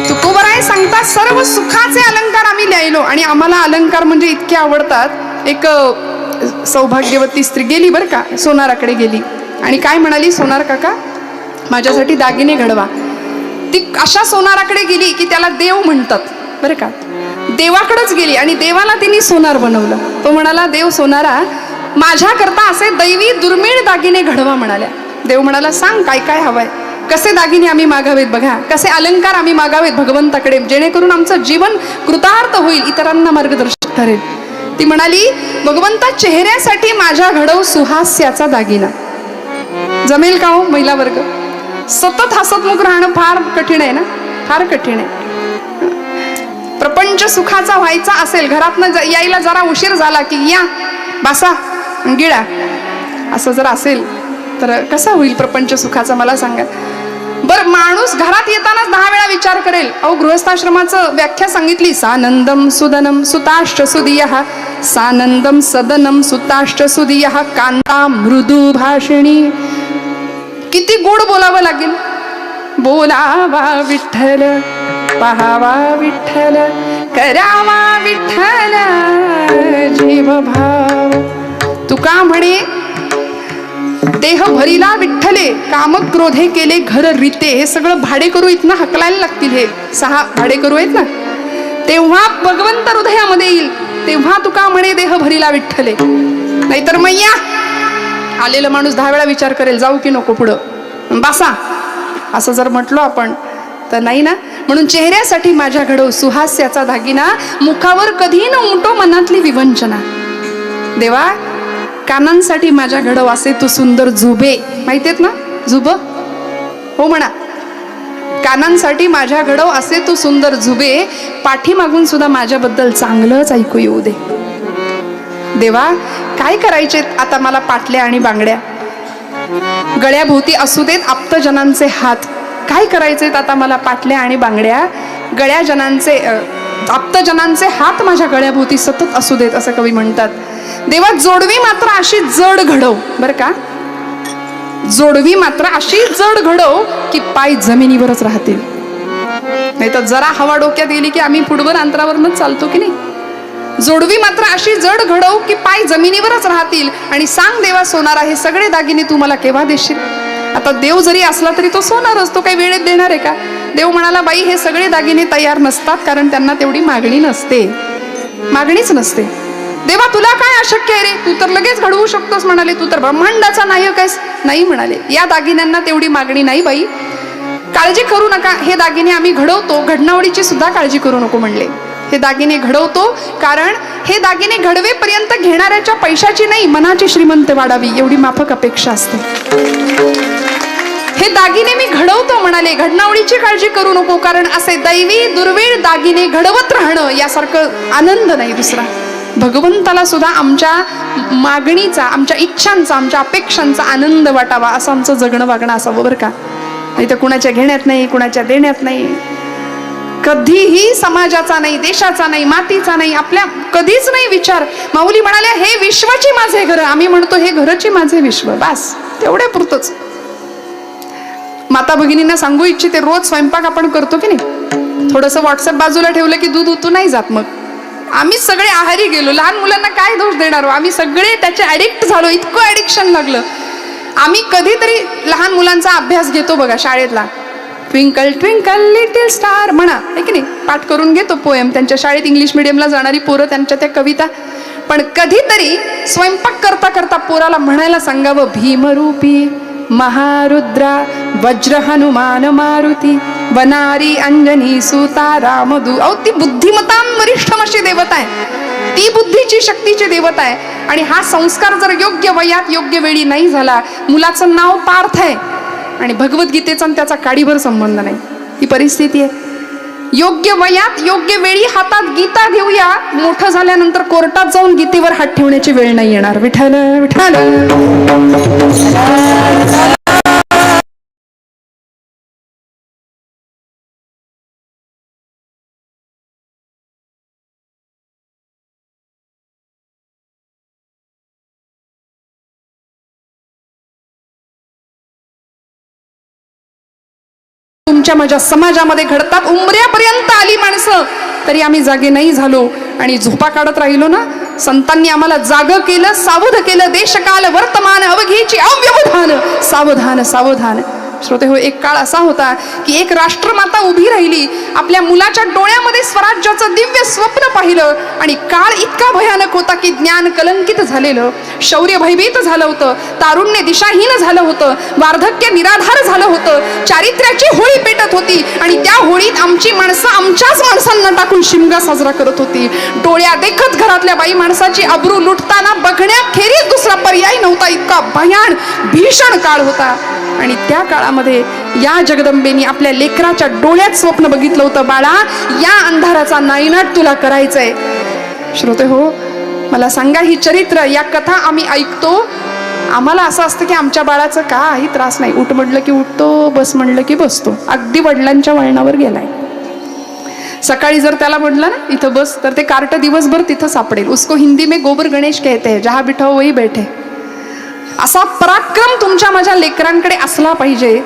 तुकोबराय सांगतात सर्व सुखाचे अलंकार आम्ही ल्यायलो. आणि आम्हाला अलंकार म्हणजे इतके आवडतात. एक सौभाग्यवती स्त्री गेली बरं का, सोनाराकडे गेली आणि काय म्हणाली, सोनार काका माझ्यासाठी दागिने घडवा. ती अशा सोनाराकडे गेली की त्याला देव म्हणतात बरं का. देवाकडेच गेली आणि देवाला तिने सोनार बनवलं. तो म्हणाला, देव सोनारा माझ्याकरता असे दैवी दुर्मिळ दागिने घडवा म्हणाल्या. देव म्हणाला, सांग काय काय हवंय, कसे दागिने आम्ही मागावेत, बघा कसे अलंकार आम्ही मागावेत भगवंताकडे, जेणेकरून आमचं जीवन कृतार्थ होईल, इतरांना मार्गदर्शक ठरेल. ती म्हणाली, भगवंता चेहऱ्यासाठी माझ्या घडव सुहास्याचा दागिना. जमेल का हो महिला वर्ग? सतत हसतमुख राहणं फार कठीण आहे ना, फार कठीण आहे. प्रपंच सुखाचा व्हायचा असेल, घरातनं यायला जरा उशीर झाला की या बासा गिळा असं जर असेल तर कसा होईल प्रपंच सुखाचा, मला सांगा बरं. माणूस घरात येतानाच 10 वेळा विचार करेल. अहो गृहस्थाश्रमाचं व्याख्या सांगितली, सानंदम सुदनम सुताश्च सुदियः, सानंदम सदनम सुताश्च सुदियः, कांता मृदू भाषिणी. किती गोड बोलावं लागेल. बोलावा विठ्ठल, पहावा विठ्ठल, करावा विठ्ठल जीव भाव. तुका म्हणे, देह भरिला विठ्ठले, काम क्रोधे केले घर रीते. हे सगळं भाडेकरू इथनं हकलायला लागतील. हे 6 भाडेकरू आहेत ना, तेव्हा भगवंत हृदयामध्ये येईल. तेव्हा तुका म्हणे देह भरिला विठ्ठले. नाहीतर मैया आलेला माणूस 10 वेळा विचार करेल, जाऊ की नको पुढं बासा असं जर म्हटलो आपण तर नाही ना. म्हणून चेहऱ्यासाठी माझ्या घडव सुहास्याचा दागिना, मुखावर कधी न उमटो मनातली विवंचना. देवा कानांसाठी माझ्या घडव असे तू सुंदर जुबे. माहितीयेत ना जुब? हो म्हणा. कानांसाठी माझ्या घडव असे तू सुंदर जुबे, पाठीमागून सुद्धा माझ्याबद्दल चांगलंच ऐकू येऊ दे. देवा काय करायचे आता मला पाटल्या आणि बांगड्या, गळ्याभोवती असू देत आप्तजनांचे हात. काय करायचे आता मला पाटल्या आणि बांगड्या, गळ्याजनांचे आप्तजनांचे हात माझ्या गळ्याभोवती सतत असू देत, असं कवी म्हणतात. देवा जोडवी मात्र अशी जड घडव, बर का, जोडवी मात्र अशी जड घडव की पाय जमिनीवरच राहतील. नाही तर जरा हवा डोक्यात गेली की आम्ही फुटबॉल अंतरावरच चालतो की नाही. जोडवी मात्र अशी जड घडव की पाय जमिनीवरच राहतील. आणि सांग देवा सोनारा, हे सगळे दागिने तू मला केव्हा देशील? आता देव जरी असला तरी तो सोनारच, तो काही वेळेत देणार आहे का? देव म्हणाला, बाई हे सगळे दागिने तयार नसतात, कारण त्यांना तेवढी मागणी नसते, मागणीच नसते. देवा तुला काय अशक्य आहे रे, तू तर लगेच घडवू शकतोस म्हणाले, तू तर ब्रह्मांडाचा नायक आहेस. नाही म्हणाले, या दागिन्यांना तेवढी मागणी नाही बाई, काळजी करू नका, हे दागिने आम्ही घडवतो, घडणावडीची सुद्धा काळजी करू नको म्हणले. हे दागिने घडवतो कारण हे दागिने घडवेपर्यंत घेणाऱ्याच्या पैशाची नाही, मनाची श्रीमंत वाढावी एवढी माफक अपेक्षा असते. हे दागिने मी घडवतो म्हणाले, घडणावडीची काळजी करू नको, कारण असे दैवी दुर्मिळ दागिने घडवत राहणं यासारखं आनंद नाही दुसरा. भगवंताला सुद्धा आमच्या मागणीचा, आमच्या इच्छांचा, आमच्या अपेक्षांचा आनंद वाटावा, असं आमचं जगणं वागणं असावं बरं का. नाही तर कुणाच्या घेण्यात नाही, कुणाच्या देण्यात नाही. कधीही समाजाचा नाही, देशाचा नाही, मातीचा नाही, आपल्या कधीच नाही विचार. माऊली म्हणाल्या हे विश्वाची माझे घर, आम्ही म्हणतो हे घरची माझे विश्व. बस तेवढ्या पुरतच. माता भगिनींना सांगू इच्छिते, रोज स्वयंपाक आपण करतो की नाही, थोडंसं व्हॉट्सअप बाजूला ठेवलं की दूध उतू नाही जात. मग आम्ही सगळे आहारी गेलो. लहान मुलांना काय दोष देणार, आम्ही सगळे त्याचे ऍडिक्ट झालो, इतकं ऍडिक्शन लागलं. आम्ही कधीतरी लहान मुलांचा अभ्यास घेतो बघा शाळेतला, ट्विंकल ट्विंकल लिटिल स्टार म्हणा, आहे की नाही, पाठ करून घेतो पोएम. त्यांच्या शाळेत इंग्लिश मिडियमला जाणारी पोरं त्यांच्या त्या कविता. पण कधीतरी स्वयंपाक करता करता पोराला म्हणायला सांगावं, भीमरूपी महारुद्रा वज्र हनुमान मारुती वनारी अंजनी सुता रामदू. अहो ती बुद्धिमतां वरिष्ठम अशी देवता आहे, ती बुद्धीची शक्तीची देवता आहे. आणि हा संस्कार जर योग्य वयात योग्य वेळी नाही झाला, मुलाचं नाव पार्थ आहे आणि भगवद्गीतेचा त्याचा काडीभर संबंध नाही, ही परिस्थिती आहे. योग्य वयात योग्य वेळी हातात गीता घेऊया, मोठं झाल्यानंतर कोर्टात जाऊन गीतेवर हात ठेवण्याची वेळ नाही येणार. विठ्ठल विठ्ठल. तुमच्या माझ्या समाजामध्ये घडतात. उमऱ्यापर्यंत आली माणसं तरी आम्ही जागे नाही झालो आणि झोपा काढत राहिलो ना. संतांनी आम्हाला जाग केलं, सावध केलं. देशकाल वर्तमान अवघीची अव्यवधान, सावधान सावधान. श्रोते हो, एक काळ असा होता की एक राष्ट्रमाता उभी राहिली, आपल्या मुलाच्या डोळ्यामध्ये स्वराज्याचं दिव्य स्वप्न पाहिलं आणि काळ इतका भयानक होता की ज्ञान कलंकित झालेलं, शौर्य भयभीत झालं होतं, तारुण्य दिशाहीन झालं होतं, वार्धक्य निराधार झालं होतं, चारित्र्याची होळी पेटत होती आणि त्या होळीत आमची माणसं आमच्याच माणसांना टाकून शिमगा साजरा करत होती. डोळ्या देखत घरातल्या बाई माणसाची अब्रू लुटताना बघण्याखेरीज दुसरा पर्याय नव्हता. इतका भयान भीषण काळ होता. आणि त्या काळामध्ये या जगदंबेनी आपल्या लेकराच्या डोळ्यात स्वप्न बघितलं होतं, बाळा या अंधाराचा नायनाट तुला करायचंय. श्रोते हो, मला सांगा, ही चरित्र, या कथा आम्ही ऐकतो, आम्हाला असं असतं की आमच्या बाळाचं काही त्रास नाही, उठ म्हटलं की उठतो, बस म्हटलं की बसतो, अगदी वडिलांच्या वळणावर गेलाय. सकाळी जर त्याला म्हटलं ना इथं बस, तर ते कार्ट दिवसभर तिथं सापडेल. उसको हिंदी में गोबर गणेश कहते हैं, जहां बिठाओ वही बैठे. असा पराक्रम तुमच्या माझ्या लेकरांकडे असला पाहिजे,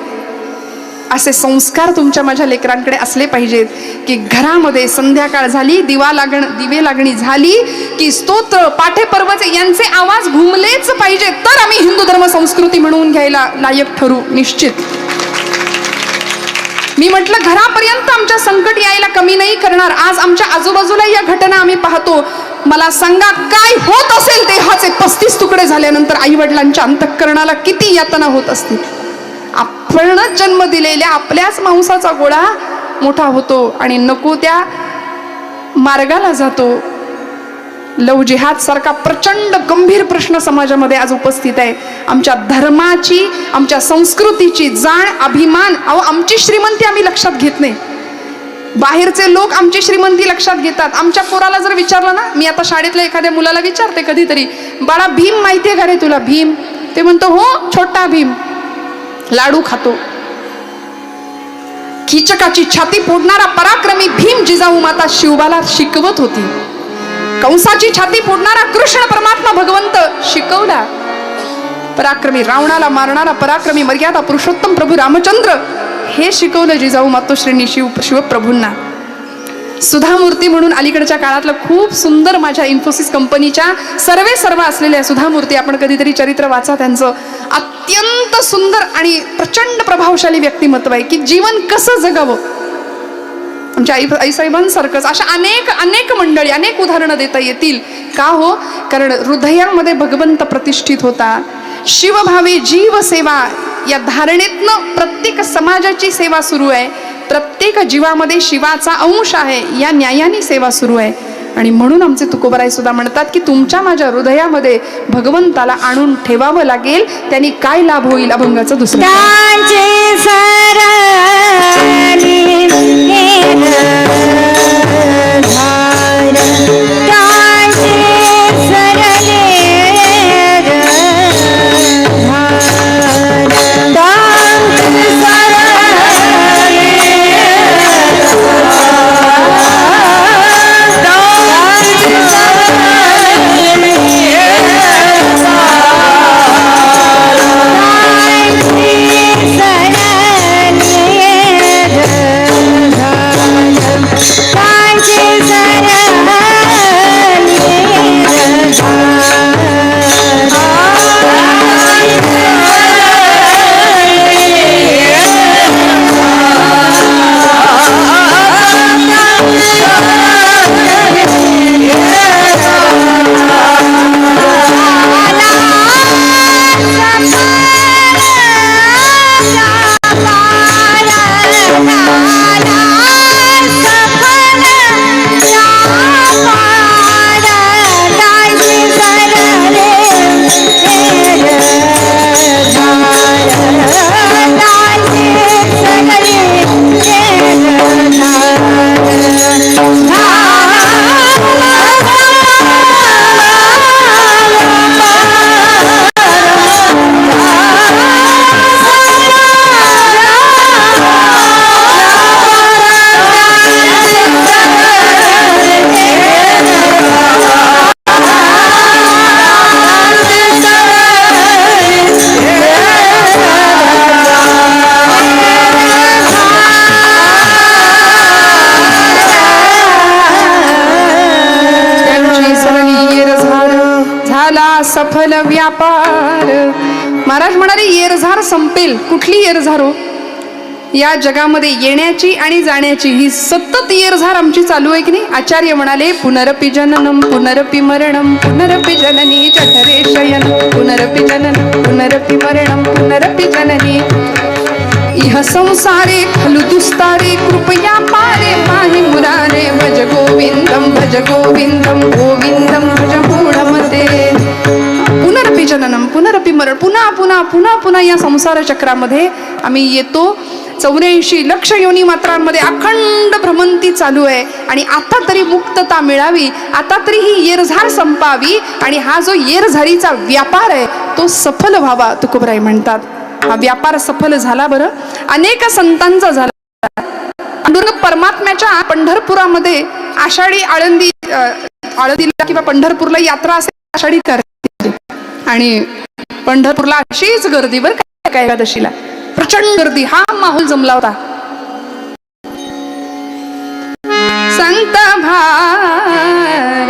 असे संस्कार तुमच्या माझ्या लेकरांकडे असले पाहिजेत की घरामध्ये संध्याकाळ झाली, दिवे लागणी झाली की स्तोत्र पाठेपर्वचे यांचे आवाज घुमलेच पाहिजेत, तर आम्ही हिंदू धर्म संस्कृती म्हणून घ्यायला लायक ठरू निश्चित. मी म्हटलं, घरापर्यंत आमच्या संकट यायला कमी नाही करणार. आज आमच्या आजूबाजूला या घटना आम्ही पाहतो. मला सांगा, काय होत असेल देहाचे 35 तुकडे झाल्यानंतर आई वडिलांच्या अंतःकरणाला किती यातना होत असतील. आपणच जन्म दिलेल्या आपल्याच मांसाचा गोळा मोठा होतो आणि नको त्या मार्गाला जातो. लव जिहाद सारखा प्रचंड गंभीर प्रश्न समाजामध्ये आज उपस्थित आहे. आमच्या धर्माची, आमच्या संस्कृतीची जाण, अभिमान. अहो, आमची श्रीमंती आम्ही लक्षात घेत नाही. बाहेरचे लोक आमची श्रीमंती लक्षात घेतात. आमच्या पोराला जर विचारलं ना, मी आता शाळेतल्या एखाद्या मुलाला विचारते कधीतरी, बाळा भीम माहितीये का रे तुला? भीम. ते म्हणतो हो, छोटा भीम, लाडू खातो. कीचकाची छाती फोडणारा पराक्रमी भीम जिजाऊ माता शिवबाला शिकवत होती. कंसाची छाती फोडणारा कृष्ण परमात्मा भगवंत शिकवला. पराक्रमी रावणाला मारणारा पराक्रमी मर्यादा पुरुषोत्तम प्रभू रामचंद्र हे शिकवलं जिजाऊ मातोश्रींनी शिवप्रभूंना. सुधामूर्ती म्हणून अलीकडच्या काळातलं खूप सुंदर, माझ्या इन्फोसिस कंपनीच्या सर्व असलेल्या सुधामूर्ती, आपण कधीतरी चरित्र वाचा त्यांचं. अत्यंत सुंदर आणि प्रचंड प्रभावशाली व्यक्तिमत्व आहे की जीवन कसं जगावं. आमच्या आईसाहेबांसारखंच अशा अनेक मंडळी, अनेक उदाहरणं देता येतील. का हो? कारण हृदयामध्ये भगवंत प्रतिष्ठित होता. शिवभावे जीव सेवा या धारणेतनं प्रत्येक समाजाची सेवा सुरू आहे. प्रत्येक जीवामध्ये शिवाचा अंश आहे, या न्यायाने सेवा सुरू आहे. आणि म्हणून आमचे तुकोबराय सुद्धा म्हणतात की तुमच्या माझ्या हृदयामध्ये भगवंताला आणून ठेवावं लागेल. त्यांनी काय लाभ होईल अभंगाचं दुसरं. झाला सफल व्यापार. महाराज म्हणाले येरझार संपेल. कुठली येरझार हो? या जगामध्ये येण्याची आणि जाण्याची ही सतत येरझार आमची चालू आहे की नाही. आचार्य म्हणाले पुनरपि जननम पुनरपि मरणम पुनरपि जननी जठरे शयन पुनरपि जननम पुनरपि मरणम पुनरपि जननी इह संसारे खलु दुस्तारे कृपया पारे पाहि मुरारे भज गोविंदम गोविंदम भज मूढमते. पुनरपि जननम पुनरपि मरण. पुन्हा पुन्हा पुन्हा पुन्हा या संसार चक्रामध्ये आम्ही येतो. 84 लक्ष योनी मात्रांमध्ये अखंड भ्रमंती चालू आहे. आणि आता तरी मुक्तता मिळावी, आता तरी ही येरझार संपावी आणि हा जो येरझारीचा व्यापार आहे तो सफल व्हावा. तुकोबराय म्हणतात हा व्यापार सफल झाला. बरं अनेक संतांचा झाला. पांडुरंग परमात्म्याच्या पंढरपुरामध्ये आषाढी आळंदीला किंवा पंढरपूरला यात्रा असेल आषाढी करते आणि पंढरपूरला अशीच गर्दी बरं काय एकादशीला प्रचंड गर्दी. हा माहोल जमला होता. संत भार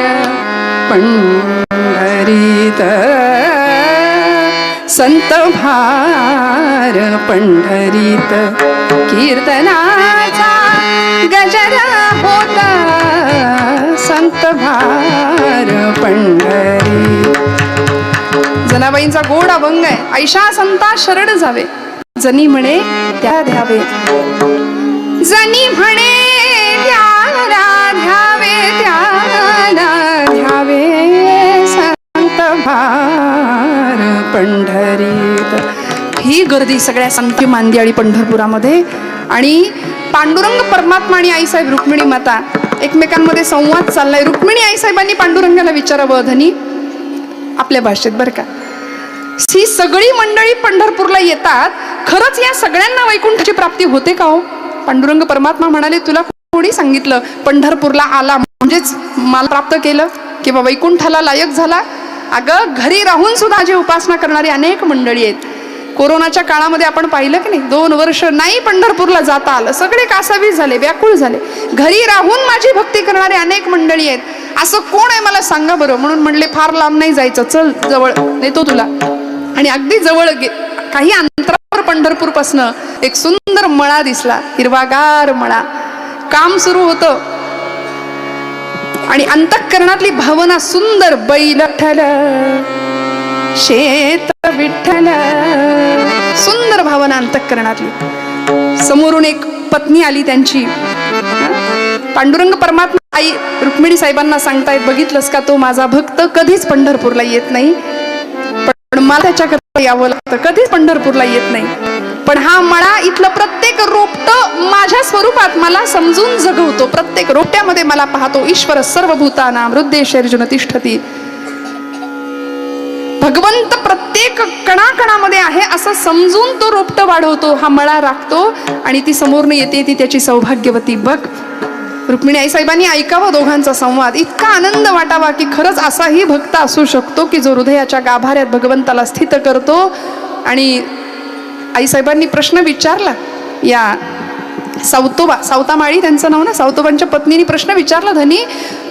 पंढरीत संत भार पंढरीत कीर्तनाचा गजरा होता. संत भार पंढरी. जनाबाईंचा गोड अभंग आहे. ऐशा संता शरण जावे जनी म्हणे त्या द्यावे. जनी म्हणे त्याला द्यावे त्याला द्यावे संत भार पंढरीत. ही गर्दी सगळ्या संत मांदियाळी पंढरपुरामध्ये. आणि पांडुरंग परमात्मा आणि आईसाहेब रुक्मिणी माता एकमेकांमध्ये संवाद चाललाय. रुक्मिणी आईसाहेबांनी पांडुरंगाला विचारावं धनी आपल्या भाषेत बरं का, ही सगळी मंडळी पंढरपूरला येतात, खरंच या सगळ्यांना वैकुंठाची प्राप्ती होते का हो? पांडुरंग परमात्मा म्हणाले तुला कोणी सांगितलं पंढरपूरला आला म्हणजेच मला प्राप्त केलं किंवा वैकुंठाला लायक झाला? अगं घरी राहून सुद्धा माझी उपासना करणारी अनेक मंडळी आहेत. कोरोनाच्या काळामध्ये आपण पाहिलं की नाही 2 वर्ष नाही पंढरपूरला जाता आलं, सगळे कासावीस झाले, व्याकुळ झाले. घरी राहून माझी भक्ती करणारे अनेक मंडळी आहेत. असं कोण आहे मला सांगा बरं. म्हणून म्हणले फार लांब नाही जायचं, चल जवळ नेतो तुला. आणि अगदी जवळ काही अंतरावर पंढरपूर पासनं एक सुंदर मळा दिसला, हिरवागार मळा. काम सुरू होतं आणि अंतःकरणातली भावना सुंदर. बैल विठ्ठल शेत विठ्ठल, सुंदर भावना अंतःकरणातली. समोरून एक पत्नी आली त्यांची. पांडुरंग परमात्मा आई रुक्मिणी साहेबांना सांगतायत बघितलंस का तो माझा भक्त कधीच पंढरपूरला येत नाही, पण मला त्याच्याकडे यावं लागतं, कधीच पंढरपूरला येत नाही. पण हा मळा इथलं प्रत्येक रोपटं माझ्या स्वरूपात मला समजून जगवतो. प्रत्येक रोपट्यामध्ये मला पाहतो. ईश्वर सर्वभूतानां हृदयेषु तिष्ठति. भगवंत प्रत्येक कणाकणामध्ये आहे असं समजून तो रोपटं वाढवतो, हा मळा राखतो आणि ती समोरनं येते ती त्याची सौभाग्यवती. बघ रुक्मिणी आईसाहेबांनी ऐकावं दोघांचा संवाद. इतका आनंद वाटावा की खरंच असाही भक्त असू शकतो की जो हृदयाच्या गाभाऱ्यात भगवंताला स्थित करतो. आणि आईसाहेबांनी प्रश्न विचारला या सावतामाळी त्यांचं नाव ना, सावतोबांच्या पत्नीने प्रश्न विचारला धनी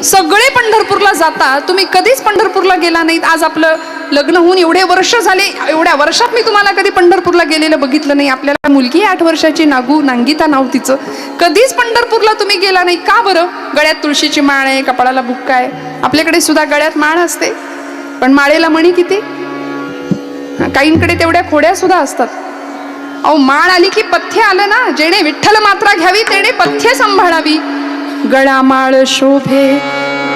सगळे पंढरपूरला जाता, तुम्ही कधीच पंढरपूरला गेला नाहीत. आज आपलं लग्न होऊन एवढे वर्ष झाले, एवढ्या वर्षात मी तुम्हाला कधी पंढरपूरला गेलेलं बघितलं नाही. आपल्याला मुलगी 8 वर्षाची नांगिता नाव तिचं, कधीच पंढरपूरला तुम्ही गेला नाही का बरं? गळ्यात तुळशीची माळ आहे, कपाळाला बुक्का आहे. आपल्याकडे सुद्धा गळ्यात माळ असते, पण माळेला मणी किती? काहींकडे तेवढ्या खोड्या सुद्धा असतात. अहो माळ आली की पथ्य आलं ना, जेणे विठ्ठल मात्रा घ्यावी तेणे पथ्य सांभाळावी. गळा माळ शोभे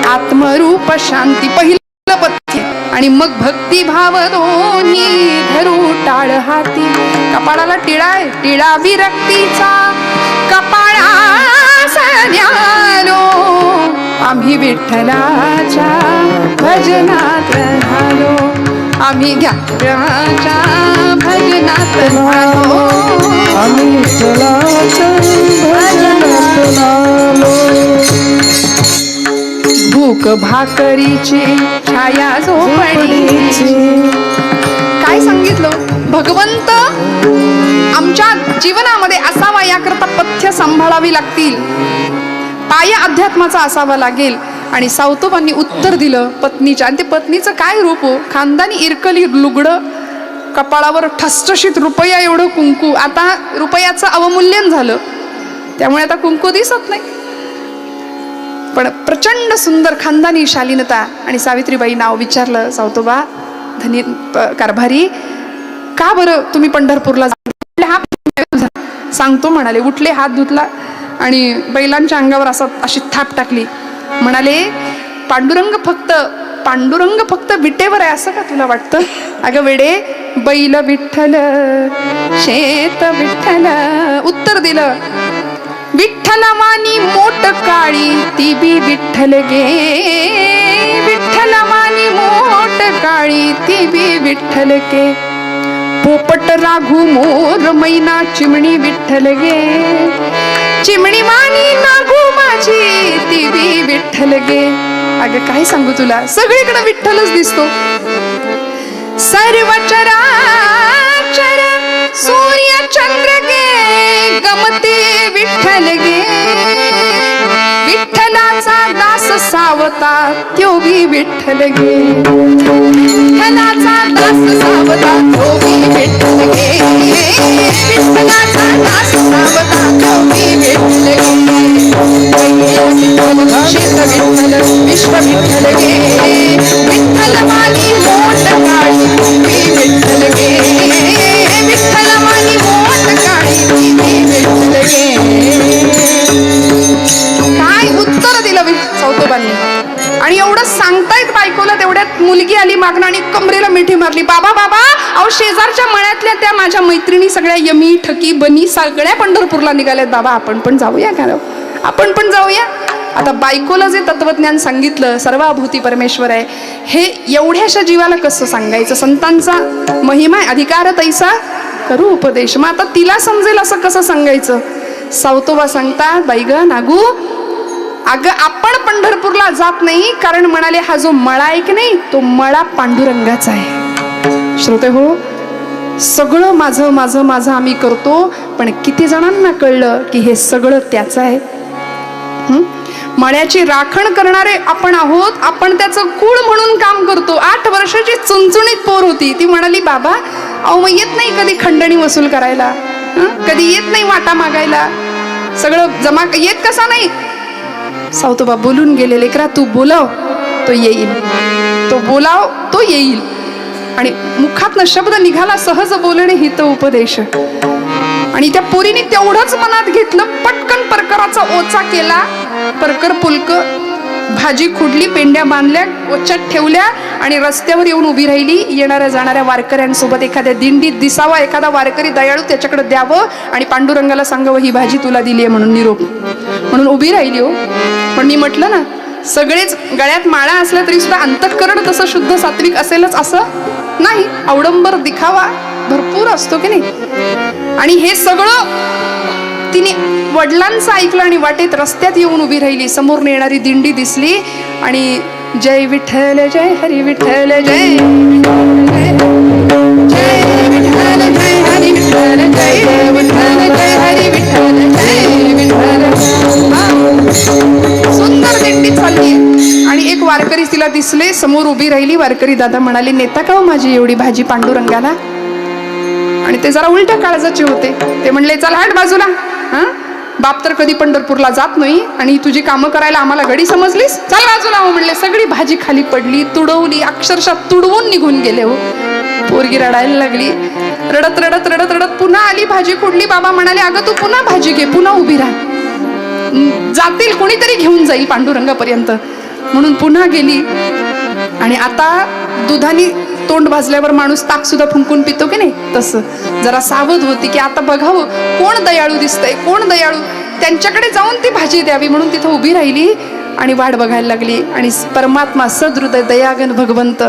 आत्मरूप शांती, पहिलं पथ्य. आणि मग भक्ती भाव दोन्ही धरू टाळ हाती. कपाळाला टिळा आहे, टिळा विरक्तीचा कपाळास न्यालो, आम्ही विठ्ठलाच्या भजनात झालो, आम्ही घ्याच्या भजनात झालो, आम्ही विठ्ठलाच्या भजनात झालो. भूक भाकरीची छाया झोपडीची. काय सांगितलं? भगवंत आमच्या जीवनामध्ये असावा याकरता पथ्य सांभाळावी लागतील, पाय अध्यात्माचा असावा लागेल. आणि सावतोबांनी उत्तर दिलं पत्नीच्या. आणि ते पत्नीचं काय रूप हो, खानदानी इरकली लुगडं, कपाळावर ठसठशीत रुपया एवढं कुंकू. आता रुपयाचं अवमूल्यन झालं त्यामुळे आता कुंकू दिसत नाही, पण प्रचंड सुंदर खानदानी शालीनता. आणि सावित्रीबाई नाव विचारलं, सावतोबा धनी कारभारी का बरं तुम्ही पंढरपूरला सांगतो म्हणाले. उठले, हात धुतला आणि बैलांच्या अंगावर अशी थाप टाकली. म्हणाले पांडुरंग फक्त विटेवर आहे असं का तुला वाटतं? अगं वेडे, बैल विठ्ठल शेत विठ्ठल. उत्तर दिलं, विठ्ठला मानी मोट काळी ती बी विठ्ठल गे. विठ्ठला मानी मोट काळी ती बी विठ्ठल गे. पोपट राघू मोर मैना चिमणी विठ्ठल गे. चिमणी मानी नागू माझी ती बी विठ्ठल गे. अगं काय सांगू तुला, सगळीकडे विठ्ठलच दिसतो. सर्व चराचर सूर्य चंद्र गे गमते विठ्ठल गे. विठ्ठलाचा दास सावता त्यो बी विठ्ठल गे. विठ्ठलाचा दास सावता त्यो बी विठ्ठल गे. विठ्ठलाचा दास सावता त्यो बी विठ्ठल गे. शेत विठ्ठल विश्व विठ्ठल गे. विठ्ठल माली मोठ काळी बी विठ्ठल गे. विठ्ठल माली मोठ काळी बी विठ्ठल गे. काय उत्तर दिलं सावतोबांनी. आणि एवढं सांगतायत बायकोला, तेवढ्यात मुलगी आली मागणं आणि कमरेला मिठी मारली. बाबा बाबा, अहो शेजारच्या मळ्यातल्या त्या माझ्या मैत्रिणी सगळ्या यमी ठकी बनी सगळ्या पंढरपूरला निघाल्यात. बाबा आपण पण जाऊया का? आपण पण जाऊया. आता बायकोला जे तत्वज्ञान सांगितलं, सर्वाभूती परमेश्वर आहे, हे एवढ्याशा जीवाला कसं सांगायचं? संतांचा महिमा आहे, अधिकार तैसा करू उपदेश. मग आता तिला समजेल असं कसं सांगायचं? सावतोबा सांगतात, बाई ग नागू, अगं आपण पंढरपूरला जात नाही कारण म्हणाले हा जो मळा आहे की नाही, तो मळा पांडुरंगाचा आहे. श्रोते हो, सगळं माझं माझं माझं आम्ही करतो, पण किती जणांना कळलं की हे सगळं त्याचं आहे? मळ्याची राखण करणारे आपण आहोत. आपण त्याचं कुळ म्हणून काम करतो. 8 वर्षाची चुणचुणीत पोर होती, ती म्हणाली बाबा अहो मग येत नाही कधी खंडणी वसूल करायला, कधी येत नाही वाटा मागायला, सगळं जमा येत कसा नाही? सावतोबा बोलून गेले, लेकरा तू बोलाव तो येईल, तो बोलाव तो येईल. आणि मुखातनं शब्द निघाला, सहज बोलणे हित उपदेश. आणि त्या पोरीने तेवढंच मनात घेतलं, पटकन परकराचा ओचा केला. परकर पुलक भाजी खुडली, पेंड्या बांधल्या, ओच्यात ठेवल्या आणि रस्त्यावर येऊन उभी राहिली. येणाऱ्या जाणाऱ्या वारकऱ्यांसोबत एखाद्या दिंडीत दिसावा एखादा वारकरी दयाळू, त्याच्याकडे द्यावं आणि पांडुरंगाला सांगावं ही भाजी तुला दिली आहे म्हणून, निरोप म्हणून उभी राहिली हो. पण मी म्हटलं ना, सगळेच गळ्यात माळा असल्या तरी सुद्धा अंतःकरण तसं शुद्ध सात्विक असेलच असं नाही. अवडंबर दिखावा भरपूर असतो की नाही. आणि हे सगळं तिने वडिलांचं ऐकलं आणि वाटेत रस्त्यात येऊन उभी राहिली. समोर येणारी दिंडी दिसली आणि जय विठ्ठल जय हरी विठ्ठल जय जय विठ्ठल जय हरी विठ्ठल जय विठ्ठल जय हरी विठ्ठल जय विठ्ठल. सुंदर दिंडी चालली आणि एक वारकरी तिला दिसले, समोर उभी राहिली. वारकरी दादा म्हणाले, नेता का हो माझी एवढी भाजी पांडुरंगाला? आणि ते जरा उलट्या काळजाचे होते. ते म्हणले, चल हट बाजूला, बाप तर कधी पंढरपूरला जात नाही आणि तुझी कामं करायला आम्हाला गडी समजलीस, चल बाजूला हो म्हणले. सगळी भाजी खाली पडली, तुडवली, अक्षरशः तुडवून निघून गेले हो. पोरगी रडायला लागली. रडत रडत रडत रडत पुन्हा आली, भाजी खुडली. बाबा म्हणाले, अगं तू पुन्हा भाजी घे, पुन्हा उभी राहा, जातील कोणीतरी घेऊन जाईल पांडुरंगापर्यंत म्हणून पुन्हा गेली. आणि आता दुधाने तोंड भाजल्यावर माणूस ताक सुद्धा फुंकून पितो की नाही, तसं जरा सावध होती की आता बघावं कोण दयाळू दिसतंय, कोण दयाळू, त्यांच्याकडे जाऊन ती भाजी द्यावी म्हणून तिथं उभी राहिली आणि वाट बघायला लागली. आणि परमात्मा सदृदय दयागन भगवंत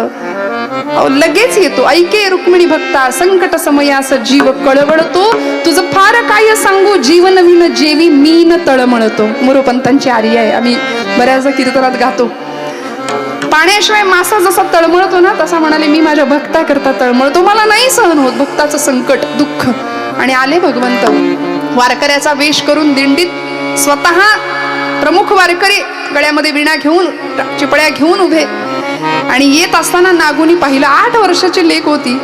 लगेच येतो. ऐके रुक्मिणी भक्ता संकट समयास जीव कळवळतो, तुझं फार काय सांगू जीवन विन जेवी मीन तळमळतो. मोरोपंतांची आर्य आहे, आम्ही बऱ्याचदा कीर्तनात गातो. पाण्याशिवाय मासा जसा तळमळतो ना, तसा म्हणाले मी माझ्या भक्ता करता तळमळतो, मला नाही सहन होत भक्ताचं संकट दुःख. आणि आले भगवंत वारकऱ्याचा वेश करून दिंडीत स्वतः प्रमुख वारकरी गळ्यामध्ये विणा घेऊन चिपळ्या घेऊन उभे. आणि येत असताना नागूनी पाहिलं. 8 वर्षाची लेक होती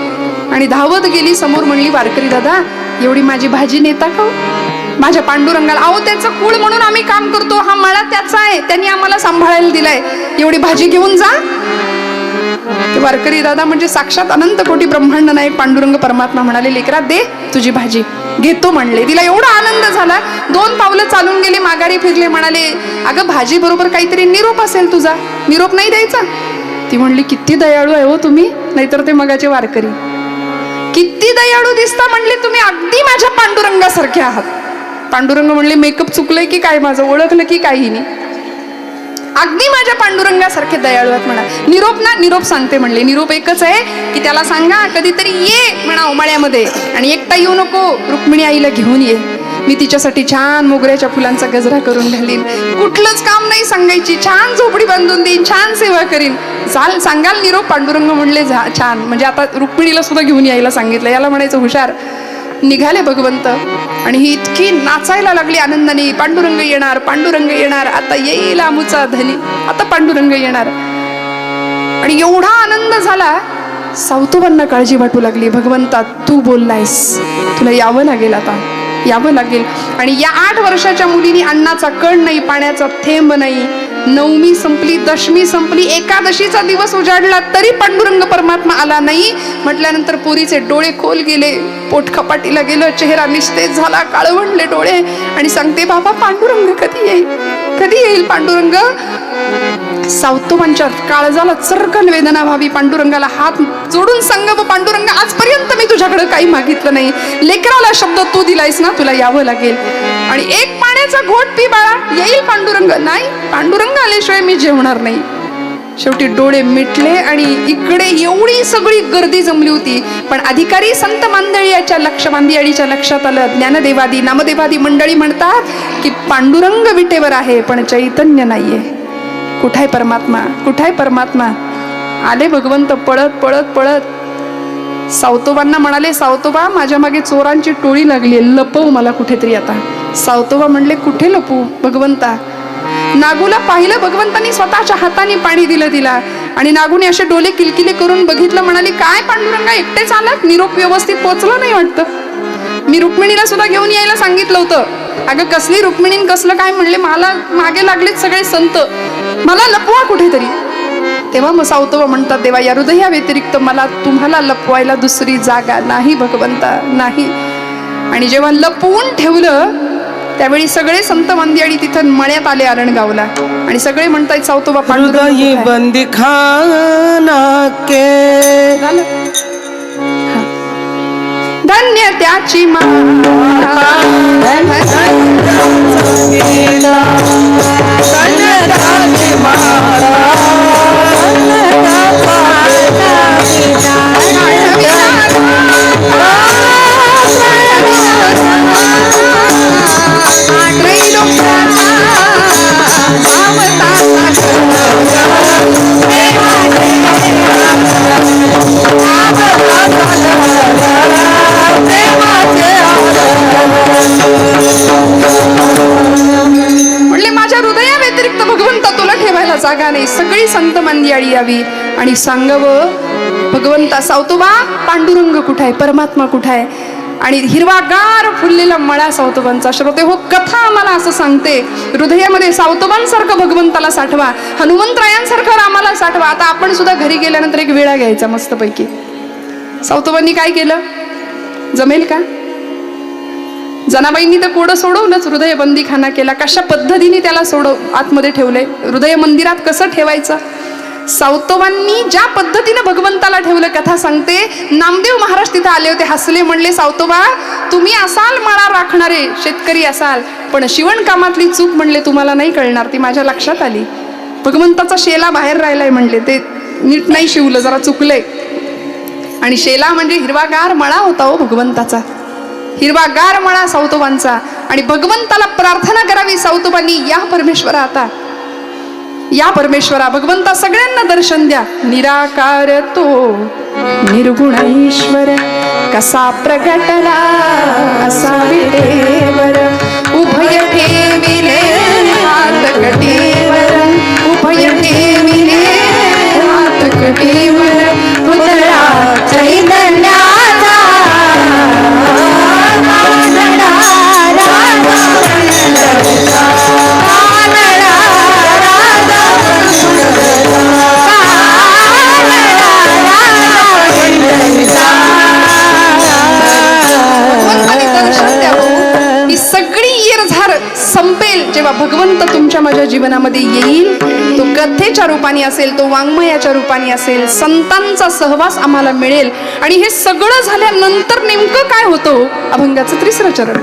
आणि धावत गेली समोर. म्हणली, वारकरी दादा, एवढी माझी भाजी नेता का हो? माझ्या पांडुरंगाला. अहो, त्याचं कुळ म्हणून आम्ही काम करतो, हा मळा त्याचा आहे, त्यांनी आम्हाला सांभाळायला दिलाय, एवढी भाजी घेऊन जा. ते वारकरी दादा म्हणजे साक्षात अनंत कोटी ब्रह्मांड नायक पांडुरंग परमात्मा म्हणाले, लेकरा दे तुझी भाजी. घेतो म्हणले. तिला एवढा आनंद झाला. 2 पावलं चालून गेले, माघारी फिरले. म्हणाले, अगं भाजी बरोबर काहीतरी निरोप असेल तुझा, निरोप नाही द्यायचा? ती म्हणली, किती दयाळू आहे हो तुम्ही, नाहीतर ते मगाचे वारकरी. किती दयाळू दिसता म्हणले तुम्ही, अगदी माझ्या पांडुरंगासारखे आहात. पांडुरंग म्हणले, मेकअप चुकलंय की काय माझं, ओळखलं की काही नाही, अगदी माझ्या पांडुरंगासारखे दयाळू आहेत म्हणा. निरोप ना, निरोप सांगते म्हणले. निरोप एकच आहे की त्याला सांगा कधीतरी ये म्हणा उमाळ्यामध्ये, आणि एकटा येऊ नको, रुक्मिणी आईला घेऊन ये, मी तिच्यासाठी छान मोगऱ्याच्या फुलांचा गजरा करून घालीन, कुठलंच काम नाही सांगायची, छान झोपडी बांधून देईन, छान सेवा करीन, सांगाल निरोप? पांडुरंग म्हणले, छान. म्हणजे आता रुक्मिणीला सुद्धा घेऊन यायला सांगितलं. याला म्हणायचं हुशार. निघाले भगवंत आणि ही इतकी नाचायला लागली आनंदाने, पांडुरंग येणार, पांडुरंग येणार, आता येईल आमुचा धनी, आता पांडुरंग येणार. आणि एवढा आनंद झाला, सावतोबांना काळजी वाटू लागली. भगवंता तू बोललायस, तुला यावं लागेल, आता यावं लागेल. आणि या 8 वर्षाच्या मुलीने अन्नाचा कण नाही, पाण्याचा थेंब नाही. 9वी संपली, 10वी संपली, एकादशीचा दिवस उजाडला तरी पांडुरंग परमात्मा आला नाही. म्हटल्यानंतर पोरीचे डोळे खोल गेले, पोट खपाटीला गेलं, चेहरा निस्तेज झाला, काळवंडले डोळे, आणि सांगते, बाबा पांडुरंग कधी येईल, कधी येईल पांडुरंग? सावतोबांच्या काळजाला चरकन वेदना व्हावी. पांडुरंगाला हात जोडून सांग, पांडुरंग आजपर्यंत मी तुझ्याकडे काही मागितलं नाही, लेकराला शब्द तू दिलायस ना, तुला यावं लागेल. आणि एक पाण्याचा घोट पी बाळा, येईल पांडुरंग. नाही, पांडुरंग आल्याशिवाय मी जेवणार नाही. शेवटी डोळे मिटले आणि इकडे एवढी सगळी गर्दी जमली होती. पण अधिकारी संत मांदळीच्या मांदियाळीच्या लक्षात आलं, ज्ञानदेवादी नामदेवादी मंडळी म्हणतात की पांडुरंग विटेवर आहे पण चैतन्य नाहीये. कुठाय परमात्मा, कुठाय परमात्मा? आले भगवंत पळत पळत पळत. सावतोबांना म्हणाले, सावतोबा माझ्या मागे चोरांची टोळी लागली, लपव मला कुठेतरी आता. सावतोबा म्हणले, कुठे लपू भगवंता? नागूला पाहिलं भगवंतांनी, स्वतःच्या हाताने पाणी दिलं तिला. आणि नागूने असे डोले किलकिले करून बघितलं. म्हणाली, काय पांडुरंगा एकटेच आलात? निरोप व्यवस्थित पोचला नाही वाटतं. मी रुक्मिणीला सुद्धा घेऊन यायला सांगितलं होतं. अगं कसली रुक्मिणीन कसलं काय? म्हणले, मला मागे लागलेत सगळे संत, मला लपवा कुठेतरी. तेव्हा मग सावतोबा म्हणतात, देवा या हृदया व्यतिरिक्त मला तुम्हाला लपवायला दुसरी जागा नाही भगवंता, नाही. आणि जेव्हा लपवून ठेवलं त्यावेळी सगळे संत मंदियाळी तिथं मळ्यात आले आरणगावला. आणि सगळे म्हणतायत, सावतोबा पांडुरंग बंदी खाना के धन्य त्याची म्हणले, माझ्या हृदया व्यतिरिक्त भगवंता तुला ठेवायला जागा नाही. सगळी संत मंदियाळी यावी आणि सांगावं, भगवंता सावतोबा पांडुरंग कुठाय, परमात्मा कुठाय? आणि हिरवागार फुललेला मळा सावतोबांचा. श्रोते हो, कथा आम्हाला असं सांगते, हृदयामध्ये सावतोबांसारखं भगवंताला साठवा, हनुमंतरायांसारखं रामाला साठवा. आता आपण सुद्धा घरी गेल्यानंतर एक वेळा घ्यायचा मस्तपैकी. सावतोबांनी काय केलं, जमेल का? जनाबाईंनी तर कोडं सोडवलंच, हृदय बंदीखाना केला. कशा पद्धतीने त्याला आतमध्ये ठेवलंय, हृदय मंदिरात कसं ठेवायचं? सावतोबांनी ज्या पद्धतीने भगवंताला ठेवलं, कथा सांगते, नामदेव महाराज तिथे आले होते, हसले, म्हणले, सावतोबा तुम्ही असाल मळा राखणारे, शेतकरी असाल, पण शिवणकामातली चूक म्हणले तुम्हाला नाही कळणार, ती माझ्या लक्षात आली. भगवंताचा शेला बाहेर राहिलाय म्हणले, ते नीट नाही शिवलं, जरा चुकलंय. आणि शेला म्हणजे हिरवागार मळा होता हो भगवंताचा, हिरवागार मळा सावतोबांचा. आणि भगवंताला प्रार्थना करावी सावतोबांनी, या परमेश्वरा, आता या परमेश्वरा, भगवंता सगळ्यांना दर्शन द्या. निराकार तो निर्गुण ईश्वर, कसा प्रगटला असा विटेवर, उभय ठेविले हात कटीवर उभय ठेविले हात कटीवर पुतळा चैतन्याचा कानडा राजा पंढरीचा कानडा राजा पंढरीचा कानडा राजा पंढरीचा. भगवंताने दर्शन द्यावं, ही सगळी येरझार संपेल जेव्हा भगवंत तुमच्या माझ्या जीवनामध्ये येईल. तो कथेच्या रूपाने असेल, तो वाङ्मयाच्या रूपाने असेल, संतांचा सहवास आम्हाला मिळेल. आणि हे सगळं झाल्यानंतर नेमकं काय होतं? अभंगाचं 3रं चरण.